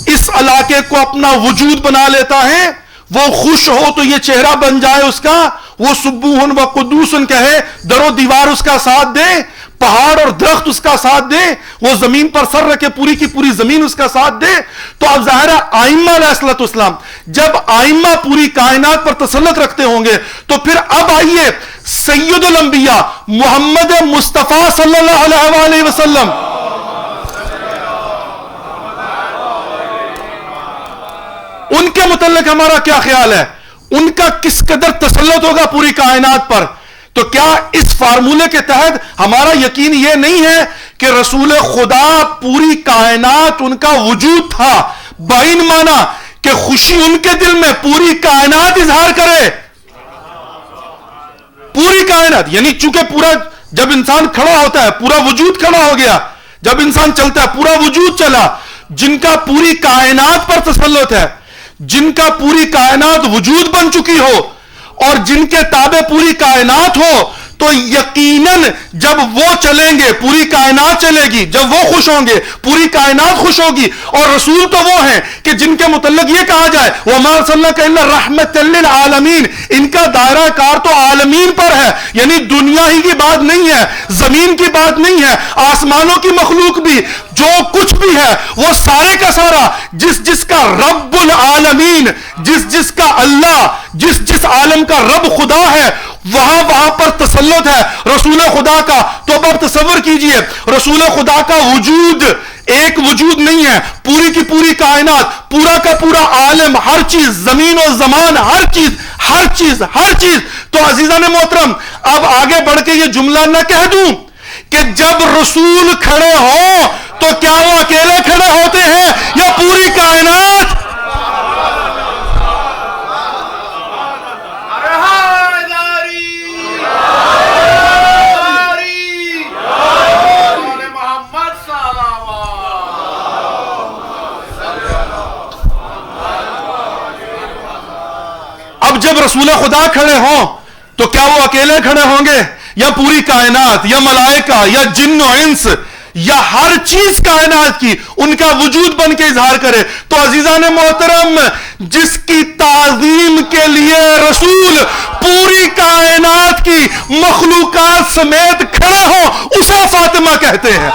اس علاقے کو اپنا وجود بنا لیتا ہے, وہ خوش ہو تو یہ چہرہ بن جائے اس کا, وہ سبوحن و قدوسن کہے, در و دیوار اس کا ساتھ دے, پہاڑ اور درخت اس کا ساتھ دے, وہ زمین پر سر رکھے پوری کی پوری زمین اس کا ساتھ دے. تو اب ظاہر ہے آئمہ علیہ الصلوۃ والسلام جب آئمہ پوری کائنات پر تسلط رکھتے ہوں گے تو پھر اب آئیے سید الانبیاء محمد مصطفیٰ صلی اللہ علیہ وآلہ وسلم ان کے متعلق ہمارا کیا خیال ہے, ان کا کس قدر تسلط ہوگا پوری کائنات پر. تو کیا اس فارمولے کے تحت ہمارا یقین یہ نہیں ہے کہ رسول خدا پوری کائنات ان کا وجود تھا, بائن مانا کہ خوشی ان کے دل میں پوری کائنات اظہار کرے, پوری کائنات, یعنی چونکہ پورا جب انسان کھڑا ہوتا ہے پورا وجود کھڑا ہو گیا, جب انسان چلتا ہے پورا وجود چلا. جن کا پوری کائنات پر تسلط ہے, جن کا پوری کائنات وجود بن چکی ہو اور جن کے تابع پوری کائنات ہو, تو یقیناً جب وہ چلیں گے پوری کائنات چلے گی, جب وہ خوش ہوں گے پوری کائنات خوش ہوگی. اور رسول تو وہ ہیں کہ جن کے متعلق یہ کہا جائے وَمَا أَرْسَلْنَاكَ إِلَّا رَحْمَةً لِّلْعَالَمِينَ, ان کا دائرہ کار تو عالمین پر ہے, یعنی دنیا ہی کی بات نہیں ہے, زمین کی بات نہیں ہے, آسمانوں کی مخلوق بھی, جو کچھ بھی ہے وہ سارے کا سارا جس کا رب العالمین, جس کا اللہ, جس عالم کا رب خدا ہے, وہاں پر تسلط ہے رسول خدا کا. تو اب آپ تصور کیجئے رسول خدا کا وجود ایک وجود نہیں ہے, پوری کی پوری کائنات, پورا کا پورا عالم, ہر چیز, زمین و زمان, ہر چیز. تو عزیزان محترم اب آگے بڑھ کے یہ جملہ نہ کہہ دوں کہ جب رسول کھڑے ہوں تو کیا وہ اکیلے کھڑے ہوتے ہیں یا پوری کائنات؟ اب جب رسول خدا کھڑے ہوں تو کیا وہ اکیلے کھڑے ہوں گے یا پوری کائنات, یا ملائکہ, یا جن و انس, یا ہر چیز کائنات کی ان کا وجود بن کے اظہار کرے؟ تو عزیزان محترم جس کی تعظیم کے لیے رسول پوری کائنات کی مخلوقات سمیت کھڑے ہوں اسے فاطمہ کہتے ہیں.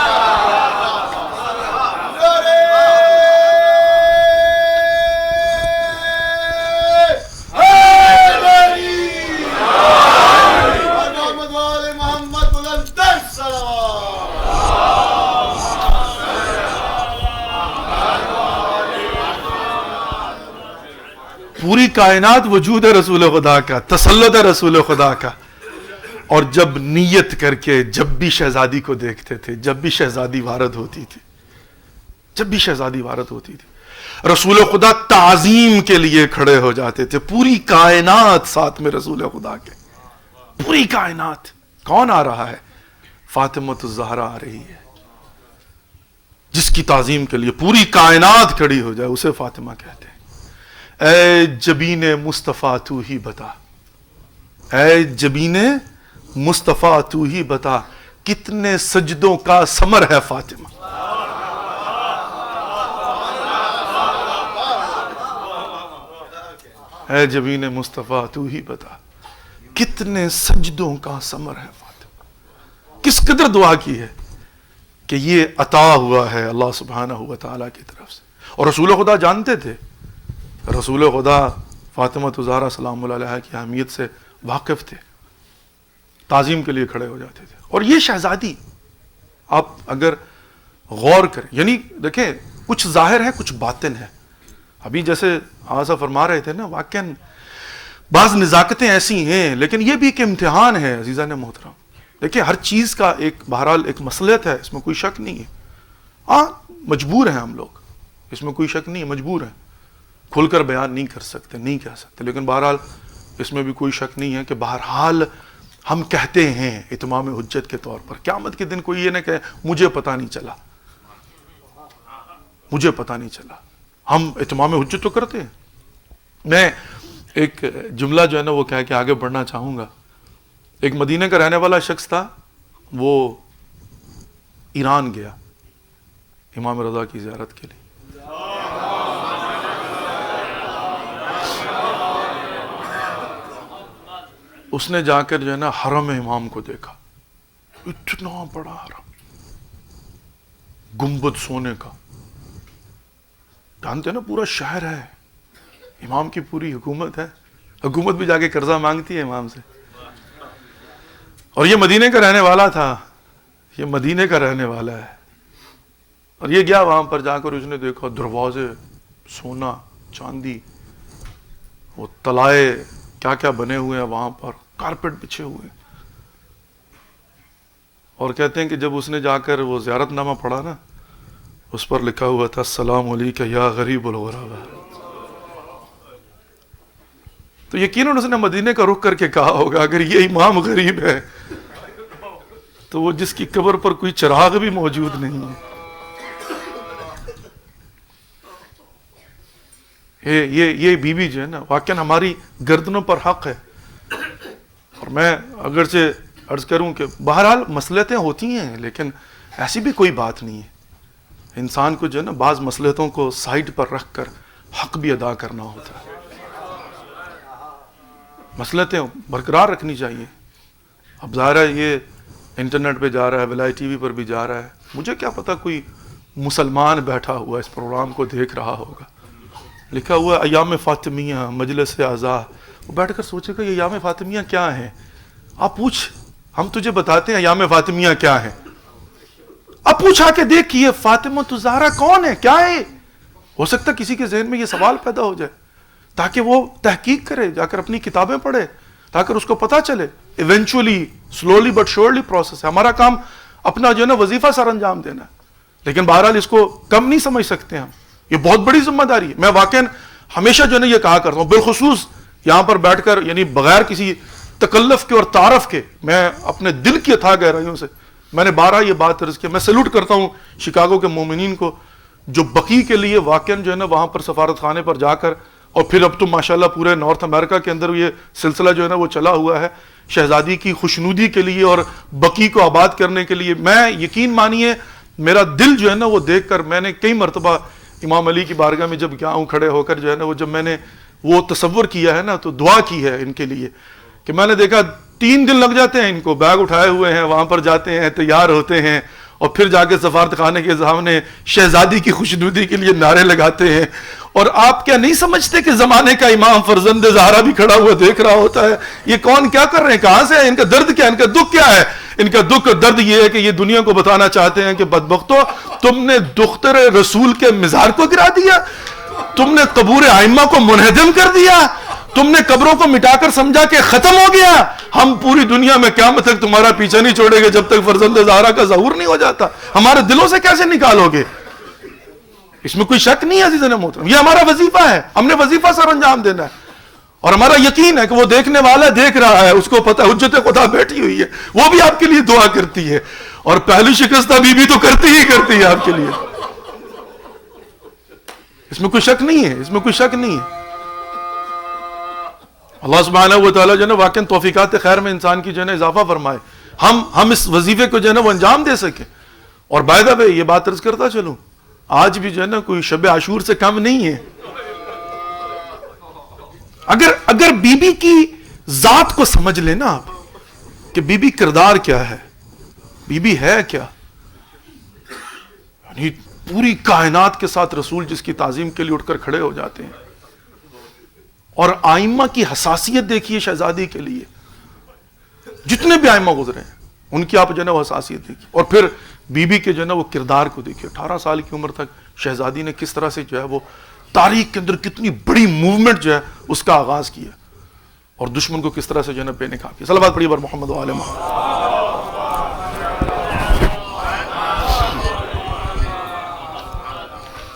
پوری کائنات وجود ہے رسول خدا کا, تسلط ہے رسول خدا کا. اور جب نیت کر کے جب بھی شہزادی کو دیکھتے تھے, جب بھی شہزادی وارد ہوتی تھی, رسول خدا تعظیم کے لیے کھڑے ہو جاتے تھے. پوری کائنات ساتھ میں رسول خدا کے, پوری کائنات. کون آ رہا ہے؟ فاطمۃ الزہرا آ رہی ہے, جس کی تعظیم کے لیے پوری کائنات کھڑی ہو جائے اسے فاطمہ کہتے ہیں. اے جبین مصطفیٰ تو ہی بتا, اے جبین مصطفیٰ تو ہی بتا, کتنے سجدوں کا ثمر ہے فاطمہ. اے جبین مصطفیٰ تو ہی بتا, کتنے سجدوں کا ثمر ہے فاطمہ. کس قدر دعا کی ہے, کہ یہ عطا ہوا ہے اللہ سبحانہ و تعالیٰ کی طرف سے. اور رسول خدا جانتے تھے، رسول خدا فاطمہ الزہرا سلام اللہ علیہا کی اہمیت سے واقف تھے، تعظیم کے لیے کھڑے ہو جاتے تھے. اور یہ شہزادی آپ اگر غور کریں، یعنی دیکھیں کچھ ظاہر ہے کچھ باطن ہے. ابھی جیسے آسا فرما رہے تھے نا، واقعاً بعض نزاکتیں ایسی ہیں، لیکن یہ بھی ایک امتحان ہے عزیزان محترم. دیکھیں ہر چیز کا ایک بہرحال ایک مصلحت ہے، اس میں کوئی شک نہیں ہے. ہاں مجبور ہیں ہم لوگ، اس میں کوئی شک نہیں ہے، مجبور ہیں، کھل کر بیان نہیں کر سکتے، نہیں کہہ سکتے، لیکن بہرحال اس میں بھی کوئی شک نہیں ہے کہ بہرحال ہم کہتے ہیں اتمام حجت کے طور پر. قیامت کے دن کوئی یہ نہ کہے مجھے پتہ نہیں چلا، مجھے پتہ نہیں چلا. ہم اتمام حجت تو کرتے ہیں. میں ایک جملہ جو ہے نا وہ کہہ کے آگے بڑھنا چاہوں گا. ایک مدینہ کا رہنے والا شخص تھا، وہ ایران گیا امام رضا کی زیارت کے لیے. اس نے جا کر جو ہے نا حرم امام کو دیکھا، اتنا بڑا حرم، گنبد سونے کا، جانتے ہیں نا پورا شہر ہے، امام کی پوری حکومت ہے، حکومت بھی جا کے قرضہ مانگتی ہے امام سے. اور یہ مدینے کا رہنے والا تھا، یہ مدینے کا رہنے والا ہے. اور یہ گیا وہاں پر، جا کر اس نے دیکھا دروازے سونا چاندی، وہ تلائے کیا کیا بنے ہوئے ہیں وہاں پر، کارپیٹ بچھے ہوئے. اور کہتے ہیں کہ جب اس نے جا کر وہ زیارت نامہ پڑھا نا، اس پر لکھا ہوا تھا السلام علیکہ یا غریب الغرباء. تو یقیناً اس نے مدینے کا رخ کر کے کہا ہوگا اگر یہ امام غریب ہے تو وہ جس کی قبر پر کوئی چراغ بھی موجود نہیں ہے. یہ بیوی جو ہے نا واقعاً ہماری گردنوں پر حق ہے. اور میں اگرچہ عرض کروں کہ بہرحال مصلحتیں ہوتی ہیں، لیکن ایسی بھی کوئی بات نہیں ہے. انسان کو جو ہے نا بعض مصلحتوں کو سائڈ پر رکھ کر حق بھی ادا کرنا ہوتا ہے. مصلحتیں برقرار رکھنی چاہیے. اب ظاہر ہے یہ انٹرنیٹ پہ جا رہا ہے، ولائی ٹی وی پر بھی جا رہا ہے، مجھے کیا پتا کوئی مسلمان بیٹھا ہوا اس پروگرام کو دیکھ رہا ہوگا، لکھا ہوا ایام فاطمیہ مجلس اعزاز، وہ بیٹھ کر سوچے گا یہ ایام فاطمیہ کیا ہیں. آپ پوچھ، ہم تجھے بتاتے ہیں ایام فاطمیہ کیا ہیں. اب پوچھا کہ دیکھ یہ فاطمہ الزہرا کون ہے، کیا ہے. ہو سکتا کسی کے ذہن میں یہ سوال پیدا ہو جائے، تاکہ وہ تحقیق کرے، جا کر اپنی کتابیں پڑھے، تاکہ اس کو پتا چلے. Eventually slowly but surely process ہے. ہمارا کام اپنا جو ہے نا وظیفہ سر انجام دینا ہے، لیکن بہرحال اس کو کم نہیں سمجھ سکتے ہم. یہ بہت بڑی ذمہ داری ہے. میں واقعا ہمیشہ جو ہے نا یہ کہا کرتا ہوں، بالخصوص یہاں پر بیٹھ کر، یعنی بغیر کسی تکلف کے اور تعارف کے، میں اپنے دل کی اتھاہ گہرائیوں سے میں نے بارہ یہ بات عرض کی. میں سیلوٹ کرتا ہوں شکاگو کے مومنین کو جو بقی کے لیے واقعا جو ہے نا وہاں پر سفارت خانے پر جا کر، اور پھر اب تو ماشاءاللہ پورے نارتھ امریکہ کے اندر یہ سلسلہ جو ہے نا وہ چلا ہوا ہے شہزادی کی خوشنودی کے لیے اور بقی کو آباد کرنے کے لیے. میں یقین مانیے میرا دل جو ہے نا وہ دیکھ کر، میں نے کئی مرتبہ امام علی کی بارگاہ میں جب گیا ہوں کھڑے ہو کر جو ہے نا وہ جب میں نے وہ تصور کیا ہے نا تو دعا کی ہے ان کے لیے، کہ میں نے دیکھا 3 دن لگ جاتے ہیں ان کو، بیگ اٹھائے ہوئے ہیں وہاں پر جاتے ہیں، تیار ہوتے ہیں، اور پھر جا کے سفارت خانے کے سامنے شہزادی کی خوشنودی کے لیے نعرے لگاتے ہیں. اور آپ کیا نہیں سمجھتے کہ زمانے کا امام فرزند زہرا بھی کھڑا ہوا دیکھ رہا ہوتا ہے یہ کون کیا کر رہے ہیں، کہاں سے ہے، ان کا درد کیا ہے، ان کا دکھ کیا ہے. ان کا دکھ درد یہ ہے کہ یہ دنیا کو بتانا چاہتے ہیں کہ بدبختو تم نے دختر رسول کے مزار کو گرا دیا، تم نے قبور ائمہ کو منہدم کر دیا، تم نے قبروں کو مٹا کر سمجھا کہ ختم ہو گیا. ہم پوری دنیا میں قیامت تک تمہارا پیچھا نہیں چھوڑیں گے جب تک فرزند زہرا کا ظہور نہیں ہو جاتا. ہمارے دلوں سے کیسے نکالو گے؟ اس میں کوئی شک نہیں ہے عزیزان محترم، یہ ہمارا وظیفہ ہے، ہم نے وظیفہ سر انجام دینا ہے. اور ہمارا یقین ہے کہ وہ دیکھنے والا دیکھ رہا ہے، اس کو پتہ حجت خدا بیٹھی ہوئی ہے، وہ بھی آپ کے لیے دعا کرتی ہے، اور پہلی شکستہ بی بی تو کرتی ہی ہے آپ کے لیے. اس میں کوئی شک نہیں ہے، اس میں کوئی شک نہیں ہے. اللہ سبحانہ و تعالیٰ جو ہے نا واقعاً توفیقات خیر میں انسان کی جو ہے نا اضافہ فرمائے، ہم اس وظیفے کو جو ہے نا وہ انجام دے سکیں. اور بائی دا وے یہ بات عرض کرتا چلوں، آج بھی جو ہے نا کوئی شب عاشور سے کم نہیں ہے. اگر بی بی کی ذات کو سمجھ لینا آپ کہ بی بی کردار کیا ہے، بی بی ہے کیا، یعنی پوری کائنات کے ساتھ رسول جس کی تعظیم کے لیے اٹھ کر کھڑے ہو جاتے ہیں. اور آئمہ کی حساسیت دیکھیے شہزادی کے لیے, جتنے بھی آئمہ گزرے ہیں ان کی آپ جو ہے نا وہ حساسیت دیکھیے. اور پھر بی بی کے جو ہے نا وہ کردار کو دیکھیے, 18 سال کی عمر تک شہزادی نے کس طرح سے جو ہے وہ تاریخ کے اندر کتنی بڑی موومنٹ جو ہے اس کا آغاز کیا, اور دشمن کو کس طرح سے جو ہے نا بے نقاب کیا. صلوات پڑھیے بر محمد و آل محمد.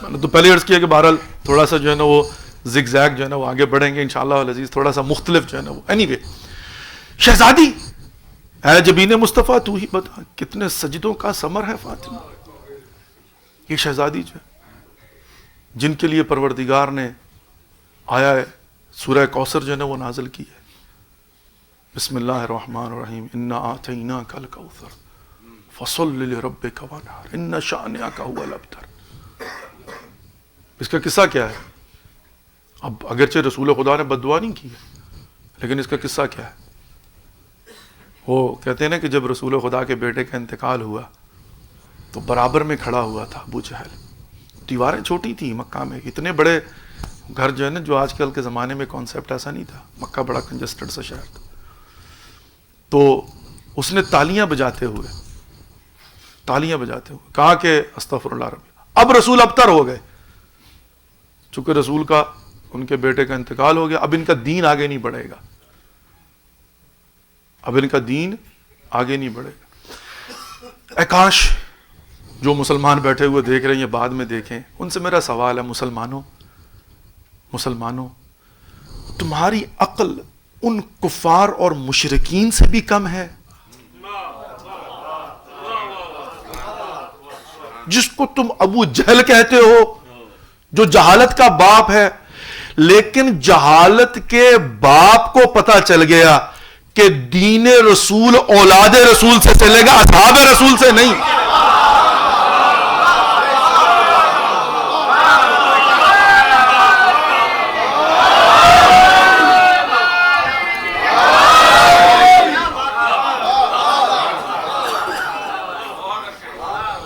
میں نے تو پہلے عرض کیا کہ بہرحال تھوڑا سا جو ہے نا وہ زگ زیگ جو ہے نا وہ آگے بڑھیں گے انشاءاللہ العزیز, تھوڑا سا مختلف جو ہے نا وہ. اینی وے, شہزادی اے جبین مصطفیٰ تو ہی بتا کتنے سجدوں کا ثمر ہے فاطمہ. یہ شہزادی جو ہے جن کے لیے پروردگار نے آیا ہے سورہ کوثر جو ہے نا وہ نازل کی ہے. بسم اللہ الرحمن الرحیم, انا آتیناک الکوثر فصل لربک وانحر ان شانئک هو الابتر. اس کا قصہ کیا ہے؟ اب اگرچہ رسول خدا نے بد دعا نہیں کی ہے, لیکن اس کا قصہ کیا ہے؟ وہ کہتے ہیں نا کہ جب رسول خدا کے بیٹے کا انتقال ہوا تو برابر میں کھڑا ہوا تھا ابو جہل. دیواریں چھوٹی تھیں مکہ میں, اتنے بڑے گھر جو ہے نا, جو آج کل کے زمانے میں کانسیپٹ ایسا نہیں تھا, مکہ بڑا کنجسٹڈ سا شہر تھا. تو اس نے تالیاں بجاتے ہوئے کہا کہ استغفر اللہ ربی. اب رسول ابتر ہو گئے, چونکہ رسول کا ان کے بیٹے کا انتقال ہو گیا, اب ان کا دین آگے نہیں بڑھے گا, اے کاش جو مسلمان بیٹھے ہوئے دیکھ رہے ہیں بعد میں دیکھیں, ان سے میرا سوال ہے, مسلمانوں تمہاری عقل ان کفار اور مشرکین سے بھی کم ہے جس کو تم ابو جہل کہتے ہو, جو جہالت کا باپ ہے. لیکن جہالت کے باپ کو پتہ چل گیا کہ دین رسول اولاد رسول سے چلے گا, اصحاب رسول سے نہیں.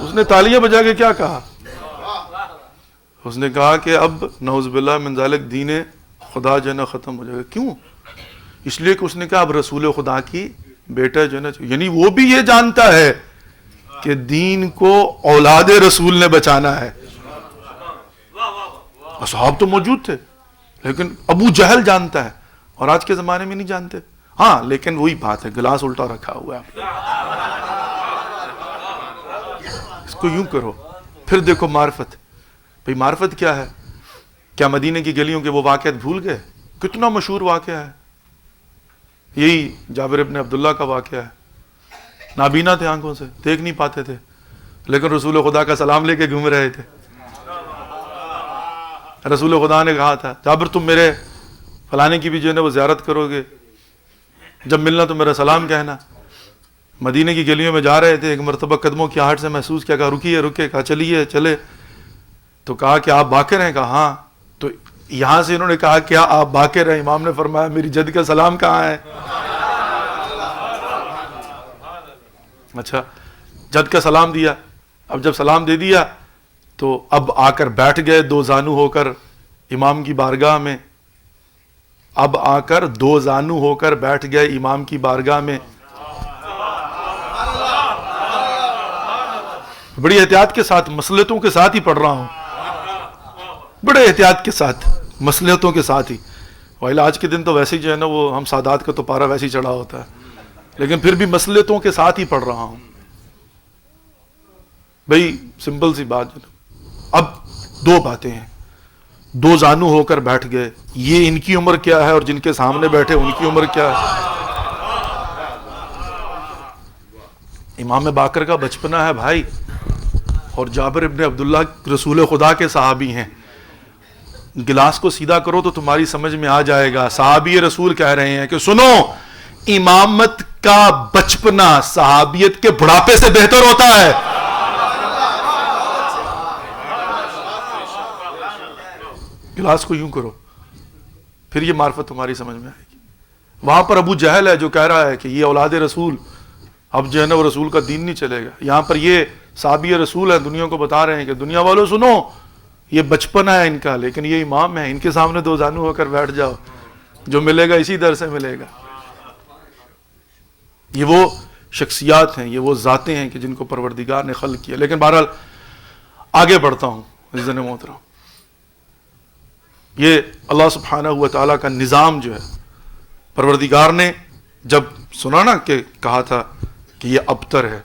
اس نے تالیاں بجا کے کیا کہا؟ اس نے کہا کہ اب نعوذ باللہ من ذالک دین خدا جو ہے نا ختم ہو جائے گا. کیوں؟ اس لیے کہ اس نے کہا اب رسول خدا کی بیٹا جو ہے نا, یعنی وہ بھی یہ جانتا ہے کہ دین کو اولاد رسول نے بچانا ہے. اصحاب تو موجود تھے لیکن ابو جہل جانتا ہے, اور آج کے زمانے میں نہیں جانتے. ہاں لیکن وہی بات ہے, گلاس الٹا رکھا ہوا ہے, اس کو یوں کرو. پھر دیکھو معرفت, بھئی معرفت کیا ہے؟ کیا مدینے کی گلیوں کے وہ واقعات بھول گئے؟ کتنا مشہور واقعہ ہے, یہی جابر ابن عبداللہ کا واقعہ ہے. نابینا تھے, آنکھوں سے دیکھ نہیں پاتے تھے, لیکن رسول خدا کا سلام لے کے گھوم رہے تھے. رسول خدا نے کہا تھا جابر تم میرے فلانے کی بھی جو ہے نا وہ زیارت کرو گے, جب ملنا تو میرا سلام کہنا. مدینے کی گلیوں میں جا رہے تھے, ایک مرتبہ قدموں کی آہٹ سے محسوس کیا, کہا رکیے, کہا چلیے چلے. تو کہا کہ آپ باقر ہیں؟ کہا ہاں. تو یہاں سے انہوں نے کہا کیا آپ باقر ہیں؟ امام نے فرمایا میری جد کا سلام کہاں ہے؟ اچھا, جد کا سلام دیا. اب جب سلام دے دیا تو اب آ کر بیٹھ گئے دو زانو ہو کر امام کی بارگاہ میں. اب آ کر دو زانو ہو کر بیٹھ گئے امام کی بارگاہ میں. بڑی احتیاط کے ساتھ, مصلحتوں کے ساتھ ہی پڑھ رہا ہوں, بڑے احتیاط کے ساتھ, مصلحتوں کے ساتھ ہی. وائل آج کے دن تو ویسے ہی جو ہے نا وہ ہم سادات کا تو پارا ویسے ہی چڑھا ہوتا ہے, لیکن پھر بھی مصلحتوں کے ساتھ ہی پڑھ رہا ہوں. بھئی سمپل سی بات. اب دو باتیں ہیں, دو زانو ہو کر بیٹھ گئے, یہ ان کی عمر کیا ہے اور جن کے سامنے بیٹھے ان کی عمر کیا ہے. امام باقر کا بچپنا ہے بھائی, اور جابر ابن عبداللہ رسول خدا کے صحابی ہیں. گلاس کو سیدھا کرو تو تمہاری سمجھ میں آ جائے گا. صحابی رسول کہہ رہے ہیں کہ سنو, امامت کا بچپنا صحابیت کے بڑھاپے سے بہتر ہوتا ہے. گلاس کو یوں کرو, پھر یہ معرفت تمہاری سمجھ میں آئے گی. وہاں پر ابو جہل ہے جو کہہ رہا ہے کہ یہ اولاد رسول, اب جو ہے نا وہ رسول کا دین نہیں چلے گا. یہاں پر یہ صحابی رسول ہیں، دنیا کو بتا رہے ہیں کہ دنیا والوں سنو، یہ بچپنا ہے ان کا، لیکن یہ امام ہے، ان کے سامنے دو زانو ہو کر بیٹھ جاؤ، جو ملے گا اسی در سے ملے گا۔ یہ وہ شخصیات ہیں، یہ وہ ذاتیں ہیں کہ جن کو پروردگار نے خلق کیا۔ لیکن بہرحال آگے بڑھتا ہوں عزیزان محترم، یہ اللہ سبحانہ و تعالیٰ کا نظام جو ہے، پروردگار نے جب سنا نا کہ کہا تھا کہ یہ ابتر ہے،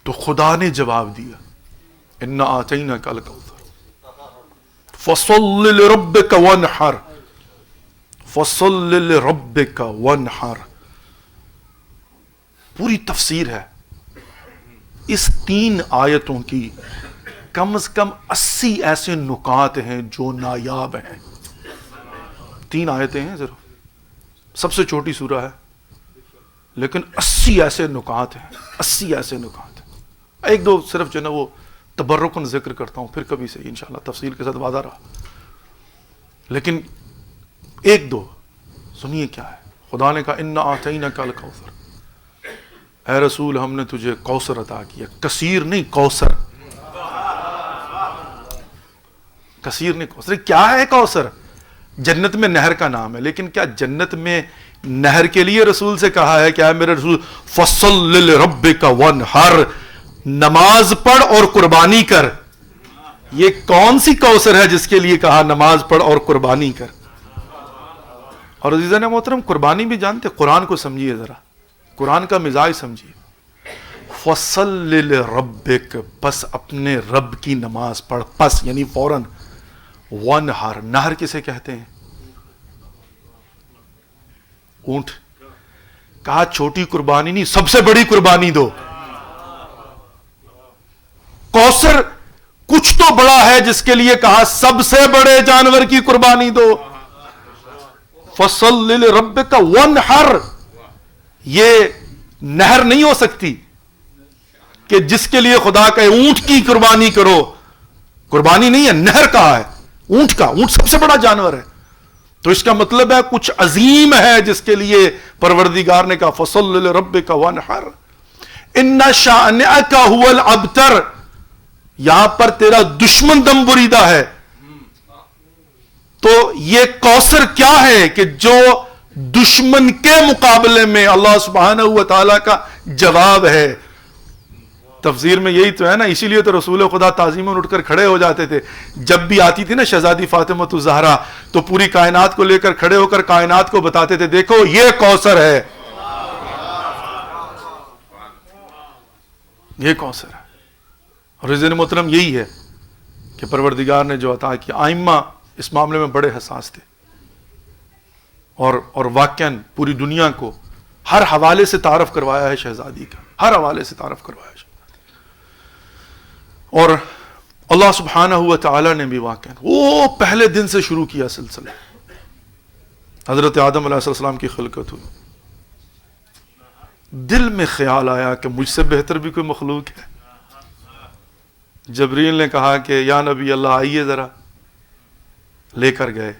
تو خدا نے جواب دیا، انا آتیناک الکوثر فصل لربک وانحر، فصل لربک وانحر۔ پوری تفسیر ہے اس 3 آیتوں کی، کم از کم 80 ایسے نکات ہیں جو نایاب ہیں۔ 3 آیتیں ہیں ضرور، سب سے چھوٹی سورہ ہے، لیکن 80 ایسے نکات ہیں، 80 ایسے نکات ہیں۔ ایک دو صرف جو ہے نا وہ تبرکن ذکر کرتا ہوں، پھر کبھی سے انشاءاللہ تفصیل کے ساتھ وعدہ رہا، لیکن ایک دو سنیے کیا ہے۔ خدا نے کہا انا آتیناک الکوثر، اے رسول ہم نے تجھے کوثر عطا کیا، کثیر نہیں کوثر، کثیر نہیں کوثر۔ کیا ہے کوثر؟ جنت میں نہر کا نام ہے، لیکن کیا جنت میں نہر کے لیے رسول سے کہا ہے کہ اے میرے رسول فصل لربک وانحر، نماز پڑھ اور قربانی کر؟ یہ کون سی کوثر ہے جس کے لیے کہا نماز پڑھ اور قربانی کر؟ اور عزیزان محترم قربانی بھی جانتے، قرآن کو سمجھیے ذرا، قرآن کا مزاج سمجھیے۔ فصل لربک، پس اپنے رب کی نماز پڑھ، پس یعنی فوراً، وانحر، نہر کسے کہتے ہیں؟ اونٹ۔ کہا چھوٹی قربانی نہیں، سب سے بڑی قربانی دو۔ کوثر کچھ تو بڑا ہے جس کے لیے کہا سب سے بڑے جانور کی قربانی دو۔ فصل لربک وانحر، یہ نہر نہیں ہو سکتی کہ جس کے لیے خدا کہے اونٹ کی قربانی کرو، قربانی نہیں ہے، نہر کہا ہے اونٹ کا، اونٹ سب سے بڑا جانور ہے، تو اس کا مطلب ہے کچھ عظیم ہے جس کے لیے پروردگار نے کہا فصل لربک وانحر ان شانئک هو الابتر۔ یہاں پر تیرا دشمن دم بریدہ ہے۔ تو یہ کوثر کیا ہے کہ جو دشمن کے مقابلے میں اللہ سبحانہ و تعالیٰ کا جواب ہے۔ تفسیر میں یہی تو ہے نا، اسی لیے تو رسول خدا تعظیماً اٹھ کر کھڑے ہو جاتے تھے جب بھی آتی تھی نا شہزادی فاطمہ الزہرا، تو پوری کائنات کو لے کر کھڑے ہو کر کائنات کو بتاتے تھے دیکھو یہ کوثر ہے، یہ کوثر ہے۔ اور عزیزان محترم یہی ہے کہ پروردگار نے جو عطا کیا، آئمہ اس معاملے میں بڑے حساس تھے، اور واقعاً پوری دنیا کو ہر حوالے سے تعارف کروایا ہے شہزادی کا، ہر حوالے سے تعارف کروایا ہے۔ اور اللہ سبحانہ و تعالی نے بھی واقعاً وہ پہلے دن سے شروع کیا سلسلہ، حضرت آدم علیہ السلام کی خلقت ہوئی، دل میں خیال آیا کہ مجھ سے بہتر بھی کوئی مخلوق ہے۔ جبریل نے کہا کہ یا نبی اللہ آئیے ذرا، لے کر گئے،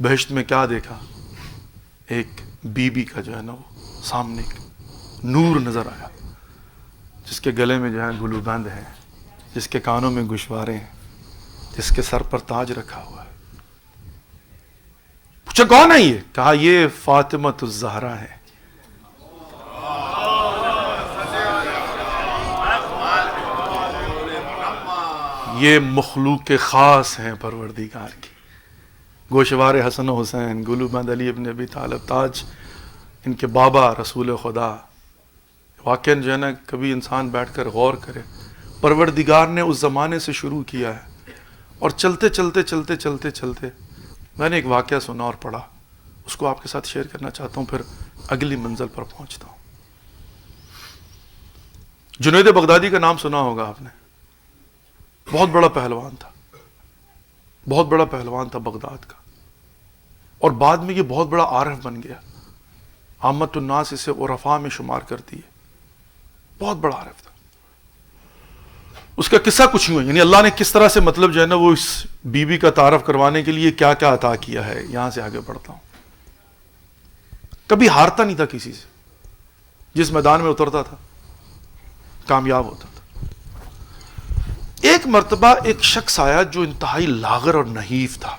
بہشت میں کیا دیکھا؟ ایک بی بی کا جو ہے نا وہ سامنے نور نظر آیا، جس کے گلے میں جو ہے گلو بند ہے، جس کے کانوں میں گوشوارے ہیں، جس کے سر پر تاج رکھا ہوا ہے۔ پوچھا کون ہے یہ؟ کہا یہ فاطمہ الزہرا ہے۔ یہ مخلوق خاص ہیں پروردگار کی، گوشوار حسن و حسین، گلو بند علی ابن ابی طالب، تاج ان کے بابا رسول خدا۔ واقعاً جو ہے نا کبھی انسان بیٹھ کر غور کرے، پروردگار نے اس زمانے سے شروع کیا ہے، اور چلتے چلتے چلتے چلتے چلتے میں نے ایک واقعہ سنا اور پڑھا، اس کو آپ کے ساتھ شیئر کرنا چاہتا ہوں، پھر اگلی منزل پر پہنچتا ہوں۔ جنید بغدادی کا نام سنا ہوگا آپ نے، بہت بڑا پہلوان تھا، بہت بڑا پہلوان تھا بغداد کا، اور بعد میں یہ بہت بڑا عارف بن گیا، عامت الناس اسے عرفاء میں شمار کرتی ہے، بہت بڑا عارف تھا۔ اس کا قصہ کچھ یوں ہے، یعنی اللہ نے کس طرح سے مطلب جو ہے نا وہ اس بی بی کا تعارف کروانے کے لیے کیا کیا عطا کیا ہے، یہاں سے آگے بڑھتا ہوں۔ کبھی ہارتا نہیں تھا کسی سے، جس میدان میں اترتا تھا کامیاب ہوتا تھا، ایک مرتبہ ایک شخص آیا جو انتہائی لاغر اور نحیف تھا.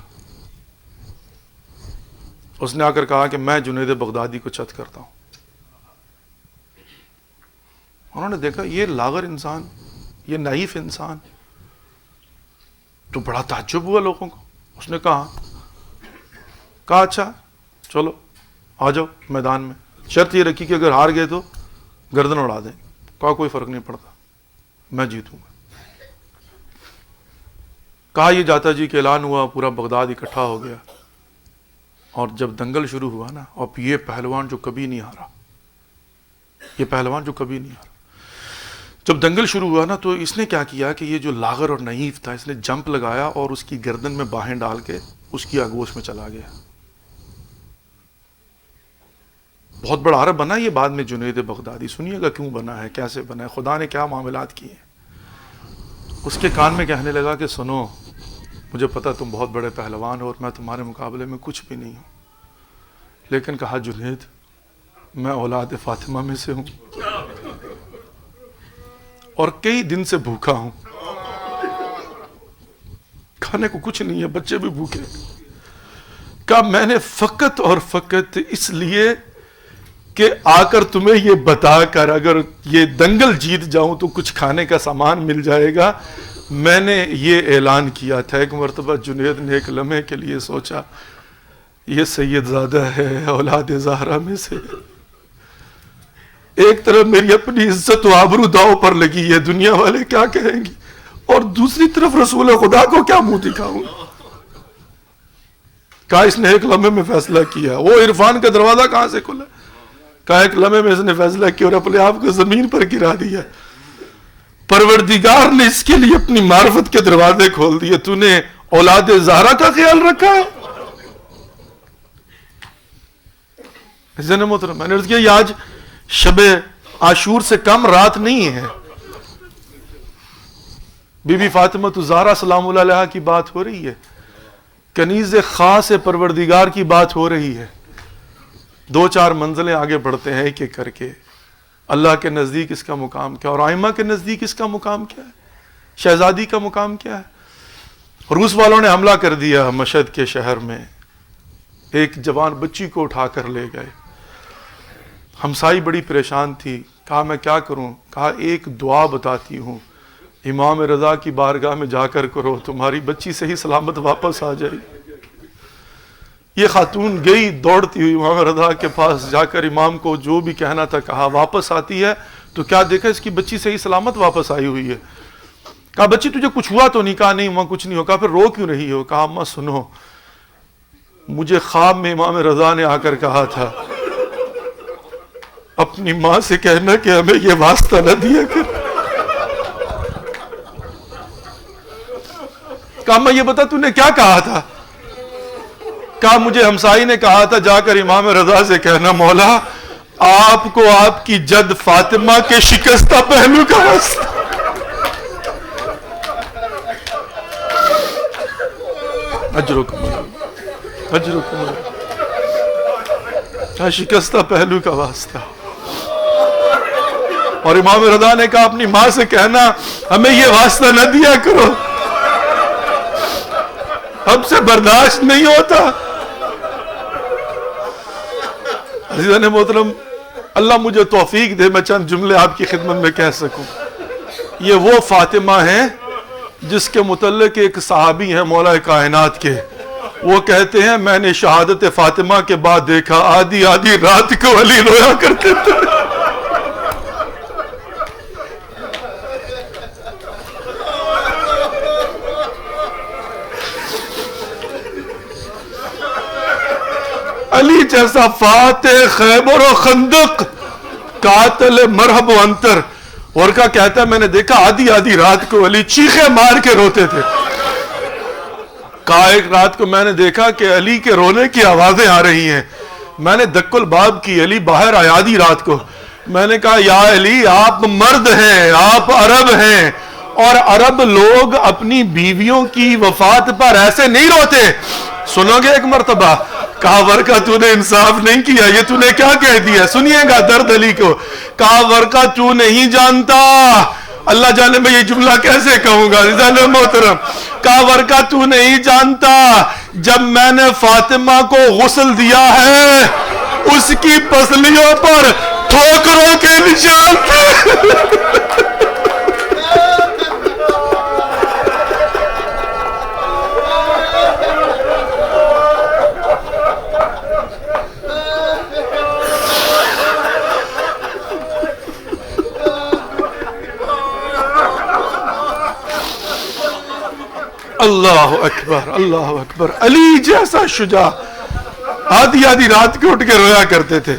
اس نے آ کر کہا کہ میں جنید بغدادی کو چت کرتا ہوں. انہوں نے دیکھا یہ لاغر انسان، یہ نحیف انسان، تو بڑا تعجب ہوا لوگوں کو. اس نے کہا اچھا چلو آ جاؤ میدان میں، شرط یہ رکھی کہ اگر ہار گئے تو گردن اڑا دیں. کہا کوئی فرق نہیں پڑتا، میں جیتوں گا. کہا یہ جاتا جی کہ اعلان ہوا، پورا بغداد اکٹھا ہو گیا، اور جب دنگل شروع ہوا نا، اب یہ پہلوان جو کبھی نہیں ہارا، یہ پہلوان جو کبھی نہیں ہارا، جب دنگل شروع ہوا نا تو اس نے کیا کیا کہ یہ جو لاغر اور نحیف تھا اس نے جمپ لگایا اور اس کی گردن میں باہیں ڈال کے اس کی آگوش میں چلا گیا. بہت بڑا عرب بنا یہ بعد میں جنید بغدادی. سنیے گا کیوں بنا ہے، کیسے بنا ہے، خدا نے کیا معاملات کیے ہیں. اس کے کان میں کہنے لگا کہ سنو، مجھے پتا تم بہت بڑے پہلوان ہو اور میں تمہارے مقابلے میں کچھ بھی نہیں ہوں، لیکن کہا جنید میں اولاد فاطمہ میں سے ہوں اور کئی دن سے بھوکا ہوں، کھانے کو کچھ نہیں ہے، بچے بھی بھوکے. کہا میں نے فقط اور فقط اس لیے کہ آ کر تمہیں یہ بتا کر اگر یہ دنگل جیت جاؤں تو کچھ کھانے کا سامان مل جائے گا، میں نے یہ اعلان کیا تھا. ایک مرتبہ جنید نے ایک لمحے کے لیے سوچا یہ سید زادہ ہے اولاد زہرا میں سے، ایک طرف میری اپنی عزت و آبرو داؤ پر لگی ہے، دنیا والے کیا کہیں گی، اور دوسری طرف رسول خدا کو کیا منہ دکھاؤں. کہا اس نے ایک لمحے میں فیصلہ کیا. وہ عرفان کا دروازہ کہاں سے کھلا؟ کہا ایک لمحے میں اس نے فیصلہ کیا اور اپنے آپ کو زمین پر گرا دیا. پروردگار نے اس کے لیے اپنی معرفت کے دروازے کھول دیے. تو نے اولاد زہرا کا خیال رکھا ہے. محترم میں نے عرض کیا یہ آج شب عاشور سے کم رات نہیں ہے. بی بی فاطمہ الزہرا سلام اللہ علیہا کی بات ہو رہی ہے، کنیز خاص پروردگار کی بات ہو رہی ہے. 2-4 منزلیں آگے بڑھتے ہیں ایک ایک کر کے. اللہ کے نزدیک اس کا مقام کیا، اور آئمہ کے نزدیک اس کا مقام کیا ہے، شہزادی کا مقام کیا ہے. روس والوں نے حملہ کر دیا مشہد کے شہر میں، ایک جوان بچی کو اٹھا کر لے گئے. ہمسائی بڑی پریشان تھی. کہا میں کیا کروں؟ کہا ایک دعا بتاتی ہوں، امام رضا کی بارگاہ میں جا کر کرو، تمہاری بچی صحیح سلامت واپس آ جائے. یہ خاتون گئی دوڑتی ہوئی امام رضا کے پاس، جا کر امام کو جو بھی کہنا تھا کہا. واپس آتی ہے تو کیا دیکھا اس کی بچی صحیح سلامت واپس آئی ہوئی ہے. کہا بچی تجھے کچھ ہوا تو نہیں؟ کہا نہیں اماں کچھ نہیں ہو. کہا پھر رو کیوں رہی ہو؟ کہا اماں سنو، مجھے خواب میں امام رضا نے آ کر کہا تھا اپنی ماں سے کہنا کہ ہمیں یہ واسطہ نہ دیا کر. کہا میں یہ بتا تو نے کیا کہا تھا؟ کہا مجھے ہمسائی نے کہا تھا جا کر امام رضا سے کہنا مولا آپ کو آپ کی جد فاطمہ کے شکستہ پہلو کا واسطہ. اجرکم شکستہ پہلو کا واسطہ. اور امام رضا نے کہا اپنی ماں سے کہنا ہمیں یہ واسطہ نہ دیا کرو، ہم سے برداشت نہیں ہوتا. عزیزان محترم، اللہ مجھے توفیق دے میں چند جملے آپ کی خدمت میں کہہ سکوں. یہ وہ فاطمہ ہیں جس کے متعلق ایک صحابی ہیں مولا کائنات کے، وہ کہتے ہیں میں نے شہادت فاطمہ کے بعد دیکھا آدھی آدھی رات کو علی رویا کرتے تھے. علی جیسا فاتح خیبر و خندق، قاتل مرحب و انتر. اور کا کہتا ہے میں نے دیکھا آدھی آدھی رات کو علی چیخیں مار کے روتے تھے. کہا ایک رات کو میں نے دیکھا کہ علی کے رونے کی آوازیں آ رہی ہیں. میں نے دق الباب کی، علی باہر آیا آدھی رات کو. میں نے کہا یا علی آپ مرد ہیں، آپ عرب ہیں، اور عرب لوگ اپنی بیویوں کی وفات پر ایسے نہیں روتے. سنو گے ایک مرتبہ؟ کہا ورقہ تو نے انصاف نہیں کیا، یہ تو نے کیا کہہ دیا؟ سنیے گا درد علی کو. کہا ورقہ تو نہیں جانتا اللہ جانے میں یہ جملہ کیسے کہوں گا عزیزان محترم. کہا ورکا تو نہیں جانتا جب میں نے فاطمہ کو غسل دیا ہے اس کی پسلیوں پر ٹھوکروں کے نشان تھے. اللہ اکبر اللہ اکبر. علی جیسا شجاع آدھی آدھی رات کو اٹھ کے رویا کرتے تھے.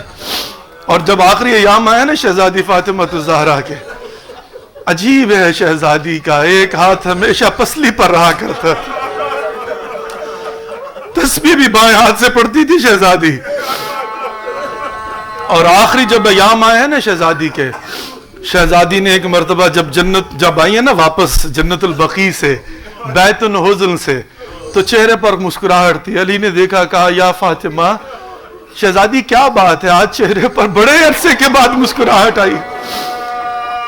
اور جب آخری ایام آیا نا شہزادی فاطمہ الزہرا کے, عجیب ہے شہزادی کا ایک ہاتھ ہمیشہ پسلی پر رہا کرتا تھا, تسبیح بھی بائیں ہاتھ سے پڑتی تھی شہزادی. اور آخری جب ایام آئے ہیں نا شہزادی کے, شہزادی نے ایک مرتبہ جب آئی ہے نا واپس جنت البقیع سے بیت الحزن سے, تو چہرے پر مسکراہٹ تھی. علی نے دیکھا, کہا یا فاطمہ شہزادی کیا بات ہے, آج چہرے پر بڑے عرصے کے بعد مسکراہٹ آئی.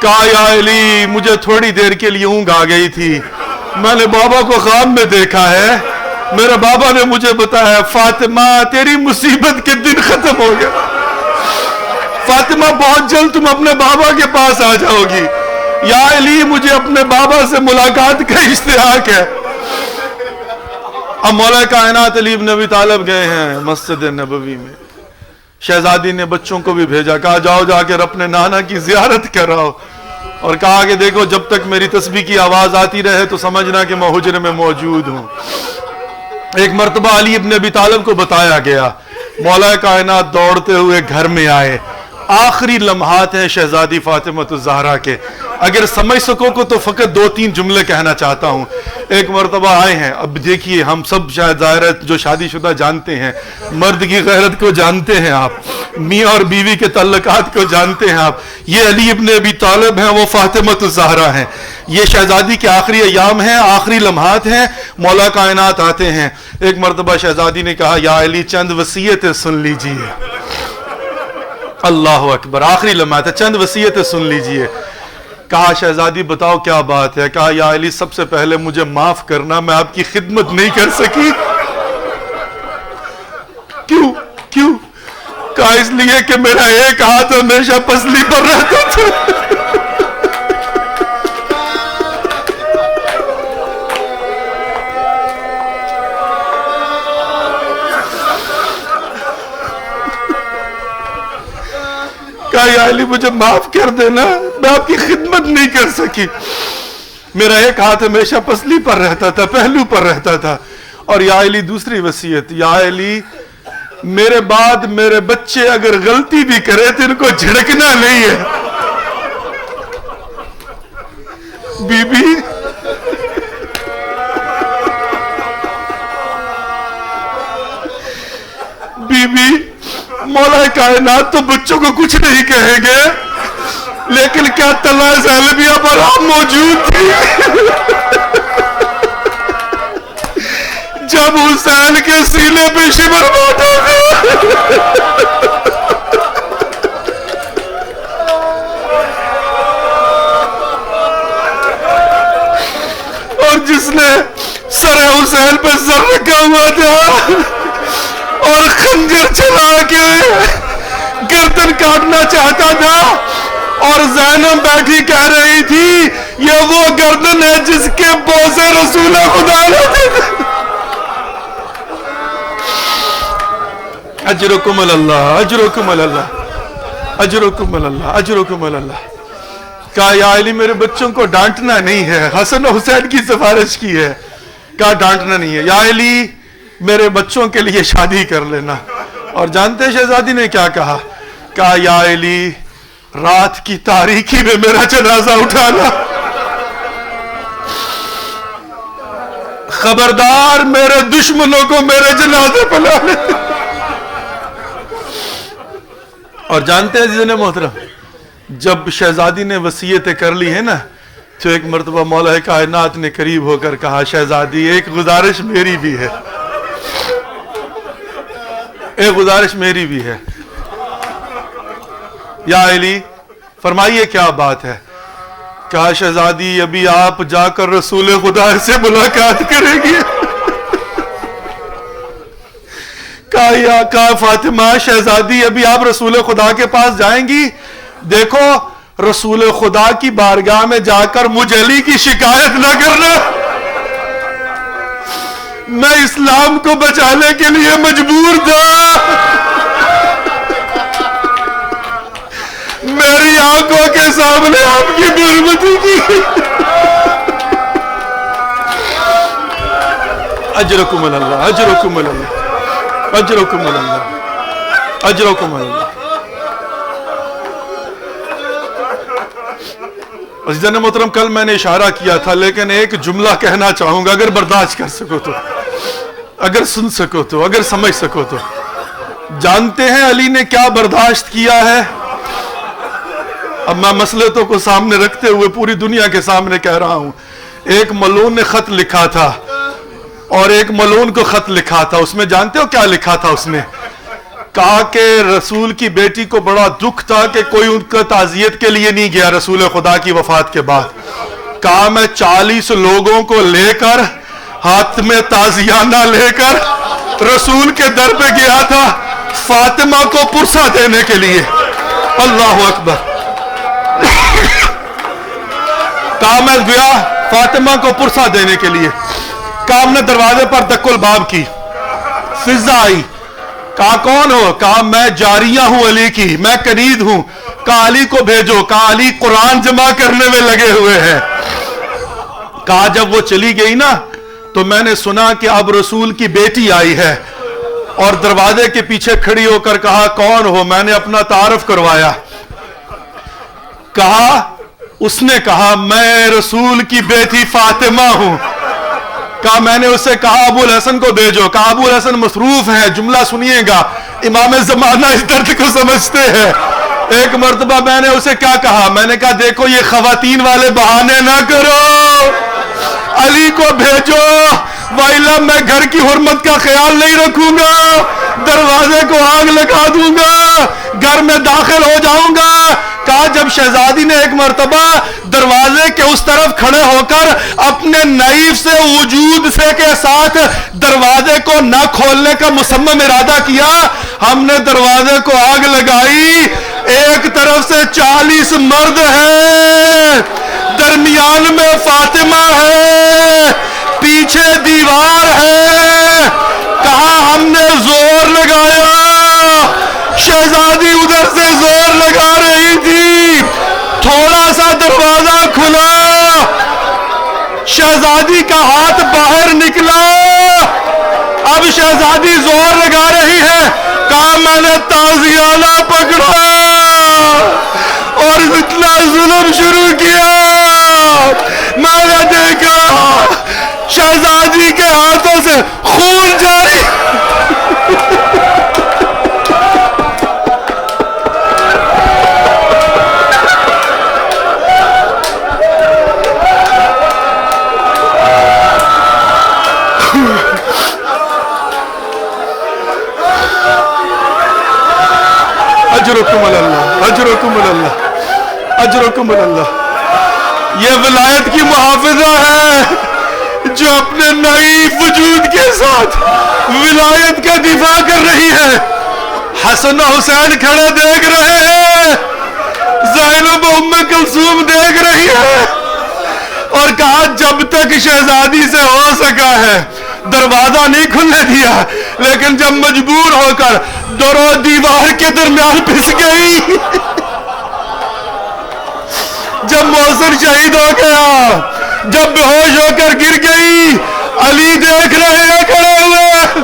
کہا یا علی مجھے تھوڑی دیر کے لیے اونگ آ گئی تھی, میں نے بابا کو خواب میں دیکھا ہے, میرے بابا نے مجھے بتایا فاطمہ تیری مصیبت کے دن ختم ہو گیا, فاطمہ بہت جلد تم اپنے بابا کے پاس آ جاؤ گی. یا علی مجھے اپنے بابا سے ملاقات کا اشتیاق ہے. اب مولا کائنات علی بن ابی طالب گئے ہیں مسجد نبوی میں. شہزادی نے بچوں کو بھی بھیجا, کہا جاؤ جا کر اپنے نانا کی زیارت کراؤ, اور کہا کہ دیکھو جب تک میری تسبیح کی آواز آتی رہے تو سمجھنا کہ میں حجرے میں موجود ہوں. ایک مرتبہ علی بن ابی طالب کو بتایا گیا, مولا کائنات دوڑتے ہوئے گھر میں آئے. آخری لمحات ہیں شہزادی فاطمہ الزہرا کے, اگر سمجھ سکو کو تو فقط 2-3 جملے کہنا چاہتا ہوں. ایک مرتبہ آئے ہیں, اب دیکھیے ہم سب شاید ظاہر ہے جو شادی شدہ جانتے ہیں, مرد کی غیرت کو جانتے ہیں آپ, میاں اور بیوی کے تعلقات کو جانتے ہیں آپ. یہ علی ابن ابی طالب ہیں, وہ فاطمہ الزہرا ہیں. یہ شہزادی کے آخری ایام ہیں, آخری لمحات ہیں, مولا کائنات آتے ہیں. ایک مرتبہ شہزادی نے کہا یا علی چند وصیتیں سن لیجئے. اللہ اکبر, آخری لمحات ہے, چند وصیتیں سن لیجئے. کہا شہزادی بتاؤ کیا بات ہے. کہا یا علی سب سے پہلے مجھے معاف کرنا, میں آپ کی خدمت نہیں کر سکی. کیوں؟ کہا اس لیے کہ میرا ایک ہاتھ ہمیشہ پسلی پر رہتا تھا. کہا یا علی مجھے معاف کر دینا, میں آپ کی خدمت نہیں کر سکی, میرا ایک ہاتھ ہمیشہ پسلی پر رہتا تھا, پہلو پر رہتا تھا. اور یا علی دوسری وصیت, یا علی میرے بعد میرے بچے اگر غلطی بھی کرے تو ان کو جھڑکنا نہیں ہے. بی بی مولا کائنات تو بچوں کو کچھ نہیں کہیں گے, لیکن کیا طلعہ زینبیہ پر آپ موجود تھی جب حسین کے سینے پہ شمر باٹا گیا اور جس نے سر حسین پہ سر رکھا ہوا تھا اور خنجر چلا کے گردن کاٹنا چاہتا تھا, اور زینب بیٹھی کہہ رہی تھی یہ وہ گردن ہے جس کے بوسے رسول خدا لیتے تھے. اجرکم اللہ اجرکم اللہ اجرکم اللہ اجرکم اللہ. کہا یا علی میرے بچوں کو ڈانٹنا نہیں ہے, حسن و حسین کی سفارش کی ہے. کہا ڈانٹنا نہیں ہے. یا علی میرے بچوں کے لیے شادی کر لینا. اور جانتے شہزادی نے کیا کہا؟ کہا یا علی رات کی تاریکی میں میرا جنازہ اٹھانا, خبردار میرے دشمنوں کو میرے جنازے پہ لا لے. اور جانتے ہیں عزیزان محترم, جب شہزادی نے وصیتیں کر لی ہیں نا, تو ایک مرتبہ مولا کائنات نے قریب ہو کر کہا شہزادی ایک گزارش میری بھی ہے, ایک گزارش میری بھی ہے. یا علی فرمائیے کیا بات ہے؟ کہا شہزادی ابھی آپ جا کر رسول خدا سے ملاقات کریں گی؟ کہا فاطمہ شہزادی ابھی آپ رسول خدا کے پاس جائیں گی؟ دیکھو رسول خدا کی بارگاہ میں جا کر مجھ علی کی شکایت نہ کرنا، میں اسلام کو بچانے کے لیے مجبور تھا، میری آنکھوں کے سامنے آپ کی بربادی کی۔ اجرکم اللہ، اجرکم اللہ، اجرکم اللہ، اجرکم اللہ۔ عزیزان محترم کل میں نے اشارہ کیا تھا لیکن ایک جملہ کہنا چاہوں گا، اگر برداشت کر سکو تو، اگر سن سکو تو، اگر سمجھ سکو تو۔ جانتے ہیں علی نے کیا برداشت کیا ہے؟ اب میں مسئلے کو سامنے رکھتے ہوئے پوری دنیا کے سامنے کہہ رہا ہوں۔ ایک ملعون نے خط لکھا تھا اور ایک ملعون کو خط لکھا تھا، اس میں جانتے ہو کیا لکھا تھا؟ اس نے کہا کہ رسول کی بیٹی کو بڑا دکھ تھا کہ کوئی ان کا تعزیت کے لیے نہیں گیا رسول خدا کی وفات کے بعد۔ کہا میں 40 لوگوں کو لے کر ہاتھ میں تعزیانہ لے کر رسول کے در پہ گیا تھا فاطمہ کو پرسہ دینے کے لیے۔ اللہ اکبر۔ کہا میں گیا فاطمہ کو پرسہ دینے کے لیے۔ کہا ہم نے دروازے پر دق الباب کی، فضا آئی۔ کہا کون ہو؟ کہا میں جاریہ ہوں علی کی، میں کنید ہوں۔ کہا علی کو بھیجو۔ کہا علی قرآن جمع کرنے میں لگے ہوئے ہیں۔ کہا جب وہ چلی گئی نا تو میں نے سنا کہ اب رسول کی بیٹی آئی ہے، اور دروازے کے پیچھے کھڑی ہو کر کہا کون ہو؟ میں نے اپنا تعارف کروایا۔ کہا اس نے کہا میں رسول کی بیٹی فاطمہ ہوں۔ کہا میں نے اسے کہا ابو الحسن کو بھیجو۔ کہا ابو الحسن مصروف ہے۔ جملہ سنیے گا، امام زمانہ اس درد کو سمجھتے ہیں۔ ایک مرتبہ میں نے اسے کیا کہا؟ میں نے کہا دیکھو یہ خواتین والے بہانے نہ کرو، علی کو بھیجو وائلہ میں گھر کی حرمت کا خیال نہیں رکھوں گا، دروازے کو آگ لگا دوں گا، گھر میں داخل ہو جاؤں گا۔ کہا جب شہزادی نے ایک مرتبہ دروازے کے اس طرف کھڑے ہو کر اپنے نائف سے وجود سے کے ساتھ دروازے کو نہ کھولنے کا مصمم ارادہ کیا، ہم نے دروازے کو آگ لگائی۔ ایک طرف سے 40 مرد ہیں، درمیان میں فاطمہ ہے، پیچھے دیوار ہے۔ کہا ہم نے زور لگایا، شہزادی ادھر سے زور لگا رہی تھی، تھوڑا سا دروازہ کھلا، شہزادی کا ہاتھ باہر نکلا، اب شہزادی زور لگا رہی ہے۔ کہا میں نے تعزیانہ پکڑا اور اتنا ظلم شروع کیا، میں نے دیکھا شہزادی کے ہاتھوں سے خون جاری۔ اجرکم اللہ، اجرکم اللہ، اجرکم اللہ۔ یہ ولایت کی محافظہ ہے جو اپنے نائف وجود کے ساتھ ولایت کا دفاع کر رہی ہے۔ حسن و حسین کھڑے دیکھ رہے ہیں، زینب ام کلثوم دیکھ رہی ہے، اور کہا جب تک شہزادی سے ہو سکا ہے دروازہ نہیں کھلنے دیا، لیکن جب مجبور ہو کر در و دیوار کے درمیان پھنس گئی، جب محسن شہید ہو گیا، جب بے ہوش ہو کر گر گئی، علی دیکھ رہے ہیں کھڑے ہوئے۔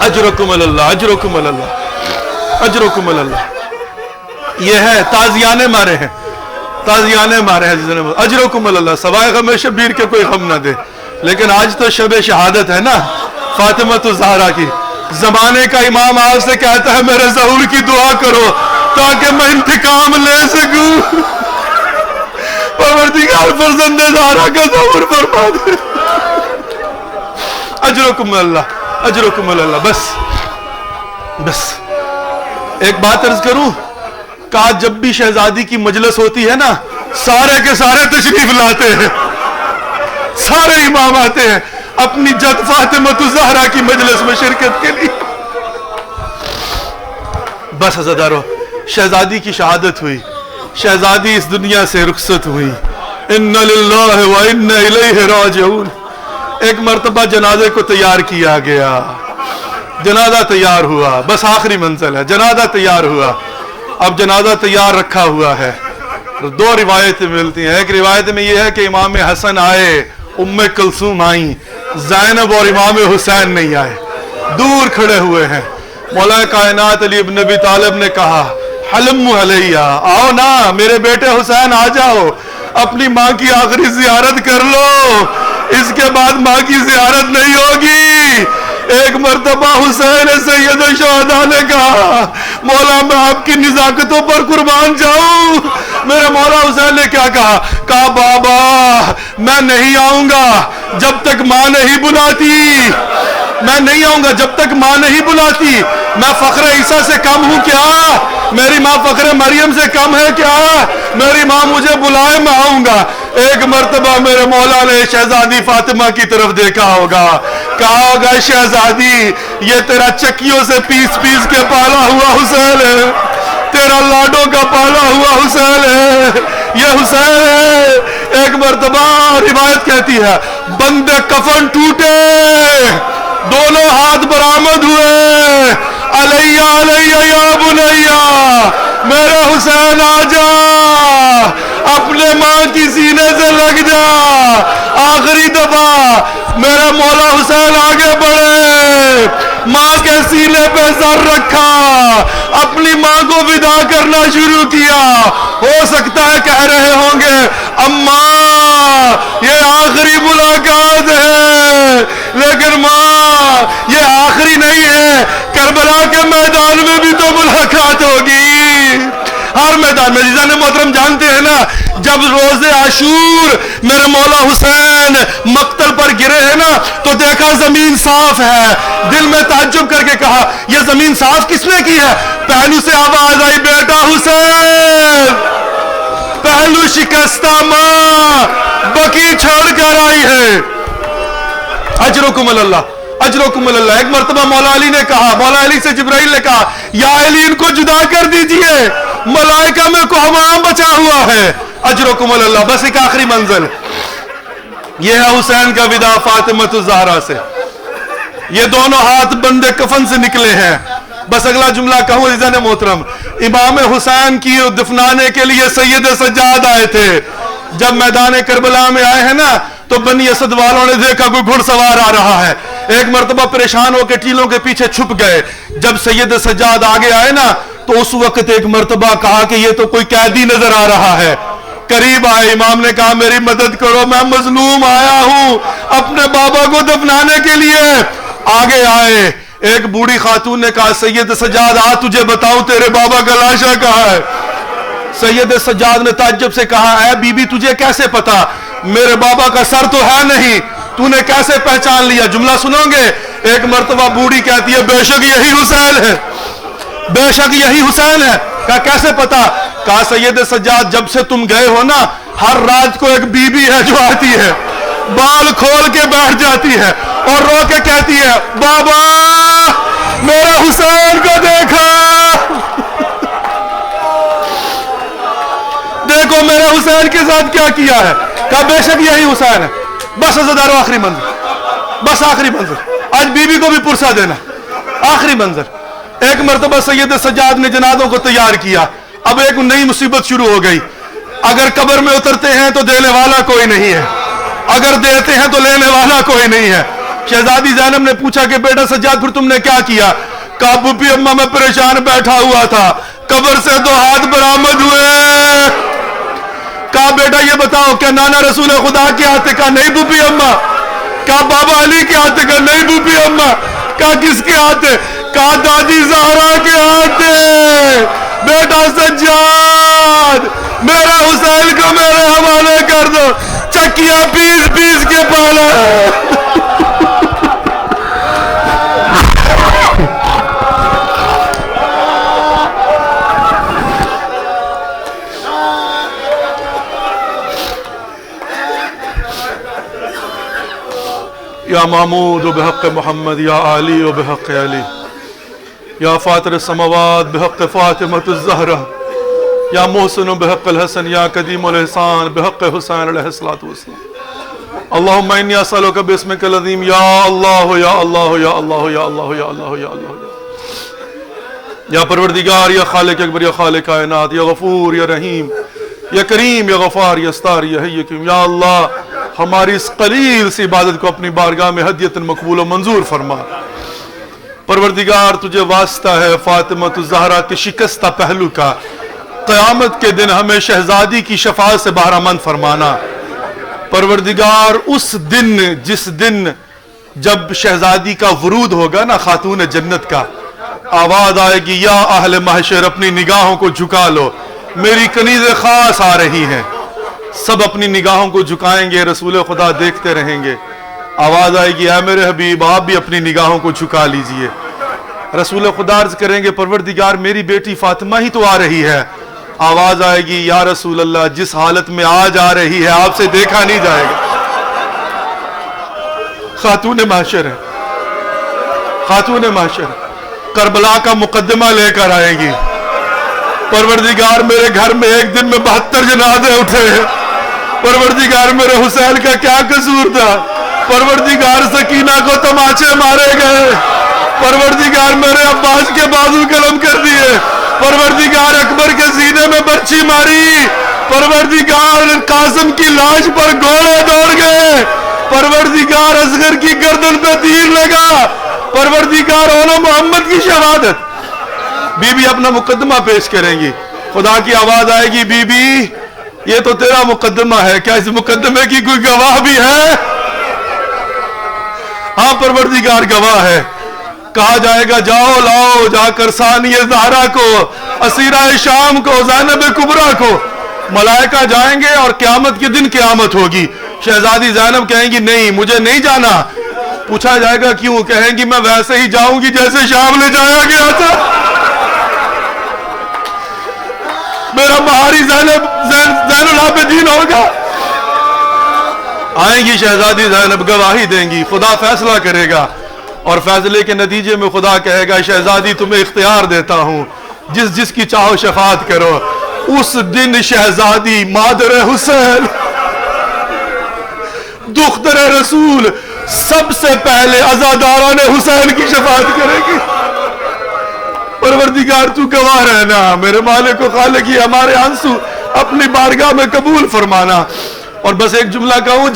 اجرکم اللہ، اجرکم اللہ، اجرکم اللہ۔ یہ ہے تازیانے مارے ہیں، تازیانے مارے ہیں۔ اجرکم اللہ۔ سوائے غم شبیر کے کوئی غم نہ دے، لیکن آج تو شب شہادت ہے نا فاطمہ الزہرا کی۔ زمانے کا امام آپ سے کہتا ہے میرے ظہور کی دعا کرو تاکہ میں انتقام لے سکوں، پروردگار فرزند زہرا کا ظہور فرما دے۔ اجرکم اللہ، اجرکم اللہ۔ بس ایک بات عرض کروں، کہا جب بھی شہزادی کی مجلس ہوتی ہے نا سارے کے سارے تشریف لاتے ہیں، سارے امام آتے ہیں اپنی جد فاطمہ الزہرا کی مجلس میں شرکت کے لیے۔ بس عزادارو، شہزادی کی شہادت ہوئی، شہزادی اس دنیا سے رخصت ہوئی۔ ان للہ و انا الیہ راجعون۔ ایک مرتبہ جنازے کو تیار کیا گیا، جنازہ تیار ہوا، بس آخری منزل ہے، جنازہ تیار ہوا۔ اب جنازہ تیار رکھا ہوا ہے، دو روایتیں ملتی ہیں۔ ایک روایت میں یہ ہے کہ امام حسن آئے، ام کلثوم آئیں، زینب اور امام حسین نہیں آئے، دور کھڑے ہوئے ہیں۔ مولا کائنات علی ابن ابی طالب نے کہا حلم علیہ، آؤ نا میرے بیٹے حسین، آ جاؤ، اپنی ماں کی آخری زیارت کر لو، اس کے بعد ماں کی زیارت نہیں ہوگی۔ ایک مرتبہ حسین سید الشہداء نے کہا مولا میں آپ کی نزاکتوں پر قربان جاؤں۔ میرے مولا حسین نے کیا کہا؟ کہا بابا میں نہیں آؤں گا جب تک ماں نہیں بلاتی، میں نہیں آؤں گا جب تک ماں نہیں بلاتی۔ میں فخر عیسیٰ سے کم ہوں کیا؟ میری ماں فخر مریم سے کم ہے کیا؟ میری ماں مجھے بلائے میں آؤں گا۔ ایک مرتبہ میرے مولا نے شہزادی فاطمہ کی طرف دیکھا ہوگا، کہا ہوگا شہزادی یہ تیرا چکیوں سے پیس پیس کے پالا ہوا حسین ہے، تیرا لاڈوں کا پالا ہوا حسین ہے، یہ حسین ہے۔ ایک مرتبہ روایت کہتی ہے بند کفن ٹوٹے، دونوں ہاتھ برآمد ہوئے، علیہ علیہ یا بنیا، میرے حسین آ جا، اپنے ماں کی سینے سے لگ جا۔ آخری دفعہ میرا مولا حسین آگے بڑھے، ماں کے سینے پہ سر رکھا، اپنی ماں کو ودا کرنا شروع کیا۔ ہو سکتا ہے کہہ رہے ہوں گے اماں یہ آخری ملاقات ہے، لیکن ماں یہ آخری نہیں ہے، کربلا کے میدان میں بھی تو ملاقات ہوگی، ہر میدان میں۔ جیسا محترم جانتے ہیں نا جب روز عاشور میرے مولا حسین مقتل پر گرے ہیں نا تو دیکھا زمین صاف ہے، دل میں تعجب کر کے کہا یہ زمین صاف کس نے کی ہے؟ پہلو سے آواز آئی بیٹا حسین، پہلو شکستہ ماں بکی چھوڑ کر آئی ہے، اجرکم اللہ اجرکم اللہ۔ ایک مرتبہ مولا علی نے کہا، مولا علی سے جبرائیل نے کہا یا علی ان کو جدا کر دیجئے، ملائکہ میں کوہمام بچا ہوا ہے، اجرکم اللہ۔ بس ایک آخری منزل، یہ ہے حسین کا وداع فاطمہ الزہرا سے، یہ دونوں ہاتھ بندے کفن سے نکلے ہیں۔ بس اگلا جملہ کہوں عزیزان محترم، امام حسین کی دفنانے کے لیے سید سجاد آئے تھے، جب میدان کربلا میں آئے ہیں نا تو بنی اسد والوں نے دیکھا کوئی گھڑ سوار آ رہا ہے، ایک مرتبہ پریشان ہو کے ٹیلوں کے پیچھے چھپ گئے۔ جب سید سجاد آگے آئے نا تو اس وقت ایک مرتبہ کہا کہ یہ تو کوئی قیدی نظر آ رہا ہے، قریب آئے، امام نے کہا میری مدد کرو، میں مظلوم آیا ہوں اپنے بابا کو دفنانے کے لیے۔ آگے آئے، ایک بوڑھی خاتون نے کہا سید سجاد آ تجھے بتاؤں تیرے بابا کا لاشا کہاں ہے؟ سید سجاد نے تعجب سے کہا اے بی بی تجھے کیسے پتا؟ میرے بابا کا سر تو ہے نہیں، تو نے کیسے پہچان لیا؟ جملہ سنو گے، ایک مرتبہ بوڑھی کہتی ہے بے شک یہی حسین ہے، بے شک یہی حسین ہے۔ کہا کیسے پتا؟ کہا سید سجاد جب سے تم گئے ہو نا ہر رات کو ایک بی بی ہے جو آتی ہے، بال کھول کے بیٹھ جاتی ہے اور رو کے کہتی ہے بابا میرا حسین کو دیکھا، دیکھو میرے حسین کے ساتھ کیا کیا ہے۔ کہا بے شک یہی حسین ہے۔ بس عزادارو آخری منظر، بس آخری منظر، آج بی بی کو بھی پرسہ دینا، آخری منظر۔ ایک مرتبہ سید سجاد نے جنازوں کو تیار کیا، اب ایک نئی مصیبت شروع ہو گئی، اگر قبر میں اترتے ہیں تو دینے والا کوئی نہیں ہے، اگر دیتے ہیں تو لینے والا کوئی نہیں ہے۔ شہزادی زینب نے پوچھا کہ بیٹا سجاد پھر تم نے کیا کیا؟ کہا پھوپھی اماں میں پریشان بیٹھا ہوا تھا، قبر سے 2 ہاتھ برآمد ہوئے۔ کہا بیٹا یہ بتاؤ کیا نانا رسول خدا کے ہاتھ؟ کہا نہیں پھوپھی اماں۔ کہا بابا علی کے ہاتھ؟ کہا نہیں پھوپھی اماں۔ کہا کس کے ہاتھ؟ کہا دادی زہرا کے ہاتھ۔ بیٹا سجاد میرا حسین کو میرے حوالے کر دو، چکیاں پیس پیس کے پالا ہے۔ یا محمود بحق محمد یا علی بحق علی یا فاطر السماوات بحق فاطمة الزہرہ یا محسن بحق الحسن یا قدیم الاحسان بحق حسین علیہ السلام اللہم انی اسألک باسمک العظیم یا اللہ یا اللہ یا اللہ یا اللہ یا اللہ یا اللہ یا پروردگار یا خالق اکبر یا خالق کائنات یا غفور یا رحیم یا کریم یا غفار یا ستار یا حی کریم یا اللہ ہماری اس قلیل سی عبادت کو اپنی بارگاہ میں ہدیۃ مقبول و منظور فرما پروردگار تجھے واسطہ ہے فاطمہ الزہرا کے شکستہ پہلو کا قیامت کے دن ہمیں شہزادی کی شفاعت سے بہرامند فرمانا پروردگار اس دن جس دن جب شہزادی کا ورود ہوگا نا خاتون جنت کا آواز آئے گی یا اہل محشر اپنی نگاہوں کو جھکا لو میری کنیز خاص آ رہی ہیں سب اپنی نگاہوں کو جھکائیں گے رسول خدا دیکھتے رہیں گے آواز آئے گی اے میرے حبیب آپ بھی اپنی نگاہوں کو جھکا لیجئے رسول خدا عرض کریں گے پروردگار میری بیٹی فاطمہ ہی تو آ رہی ہے آواز آئے گی یا رسول اللہ جس حالت میں آج آ رہی ہے آپ سے دیکھا نہیں جائے گا خاتون محشر ہے خاتون محشر کربلا کا مقدمہ لے کر آئے گی پروردگار میرے گھر میں ایک دن میں 72 جنازے اٹھے پروردگار میرے حسین کا کیا قصور تھا پروردگار سکینہ کو تماچے مارے گئے پروردگار میرے عباس کے بازو قلم کر دیے پروردگار اکبر کے سینے میں برچھی ماری پروردگار قاسم کی لاش پر گھوڑے دوڑ گئے پروردگار اصغر کی گردن پہ تیر لگا پروردگار اولو محمد کی شہادت بی بی اپنا مقدمہ پیش کریں گی خدا کی آواز آئے گی بی بی یہ تو تیرا مقدمہ ہے کیا اس مقدمے کی کوئی گواہ بھی ہے ہاں پروردگار گواہ ہے کہا جائے گا جاؤ لاؤ جا کر ثانی زہرا کو اسیرہ شام کو زینب کبریٰ کو ملائکہ جائیں گے اور قیامت کے دن قیامت ہوگی شہزادی زینب کہیں گی نہیں مجھے نہیں جانا پوچھا جائے گا کیوں کہیں گی میں ویسے ہی جاؤں گی جیسے شام لے جایا گیا تھا میرا بہاری زین العابدین ہوگا آئیں گی شہزادی زینب گواہی دیں گی خدا فیصلہ کرے گا اور فیصلے کے نتیجے میں خدا کہے گا شہزادی تمہیں اختیار دیتا ہوں جس جس کی چاہو شفاعت کرو اس دن شہزادی مادر حسین دختر رسول سب سے پہلے عزاداران حسین کی شفاعت کرے گی پروردگار تو گواہ رہنا میرے مالک و خالق کی ہمارے آنسو اپنی بارگاہ میں قبول فرمانا اور بس ایک جملہ کہوں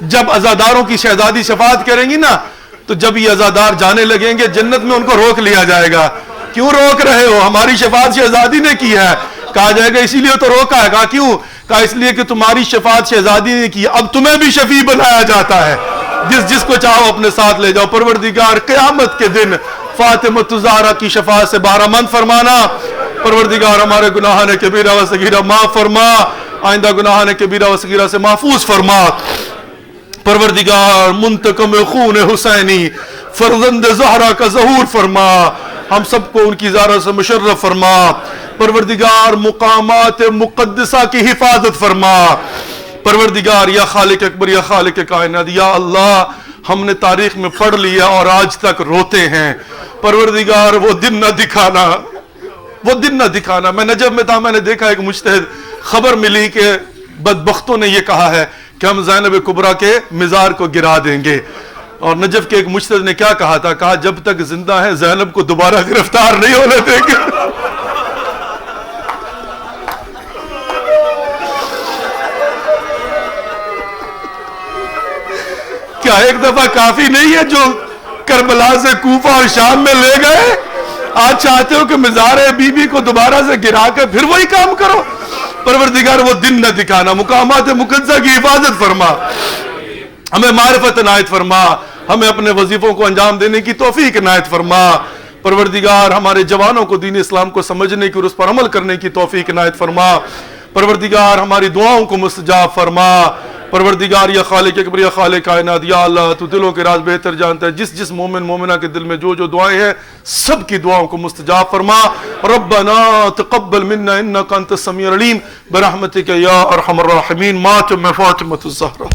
جب عزاداروں کی شہزادی شفاعت کریں گی نا تو جب یہ عزادار جانے لگیں گے جنت میں ان کو روک لیا جائے گا کیوں روک رہے ہو ہماری شفاعت شہزادی نے کی ہے کہا جائے گا اسی لیے تو روکا ہے کہا کیوں کہا اس لیے کہ تمہاری شفاعت شہزادی نے کی اب تمہیں بھی شفیع بنایا جاتا ہے جس کو چاہو اپنے ساتھ لے جاؤ پروردگار قیامت کے دن فاطمہ الزہرا کی شفاعت سے بہرامند فرمانا پروردگار ہمارے گناہ نے کبیرہ و صغیرہ معاف فرما آئندہ گناہ نے کبیرہ و صغیرہ سے محفوظ فرما پروردگار منتقم خون حسینی فرزند زہرا کا ظہور فرما ہم سب کو ان کی زیارت سے مشرف فرما پروردگار مقامات مقدسہ کی حفاظت فرما پروردگار یا خالق اکبر یا خالق کائنات یا اللہ ہم نے تاریخ میں پڑھ لیا اور آج تک روتے ہیں پروردگار وہ دن نہ دکھانا میں نجف میں تھا میں نے دیکھا ایک مجتہد خبر ملی کہ بدبختوں نے یہ کہا ہے کہ ہم زینب کبریٰ کے مزار کو گرا دیں گے اور نجف کے ایک مجتہد نے کیا کہا تھا کہا جب تک زندہ ہے زینب کو دوبارہ گرفتار نہیں ہونے دیں گے کیا ایک دفعہ کافی نہیں ہے جو کربلا سے کوفہ اور شام میں لے گئے آج چاہتے ہو کہ مزار بی بی کو دوبارہ سے گرا کر پھر وہی کام کرو پروردگار وہ دن نہ دکھانا مقامات مقدسہ کی حفاظت فرما ہمیں معرفت عنایت فرما ہمیں اپنے وظیفوں کو انجام دینے کی توفیق عنایت فرما پروردگار ہمارے جوانوں کو دین اسلام کو سمجھنے کی اور اس پر عمل کرنے کی توفیق عنایت فرما پروردگار ہماری دعاؤں کو مستجاب فرما پروردگار یا خالق اکبر یا خالق کائنات یا اللہ تو دلوں کے راز بہتر جانتا ہے جس مومن مومنہ کے دل میں جو دعائیں ہیں سب کی دعاؤں کو مستجاب فرما ربنا تقبل منا انک انت السمیع العلیم برحمتک یا ارحم الراحمین ماتم فاطمۃ الزہرا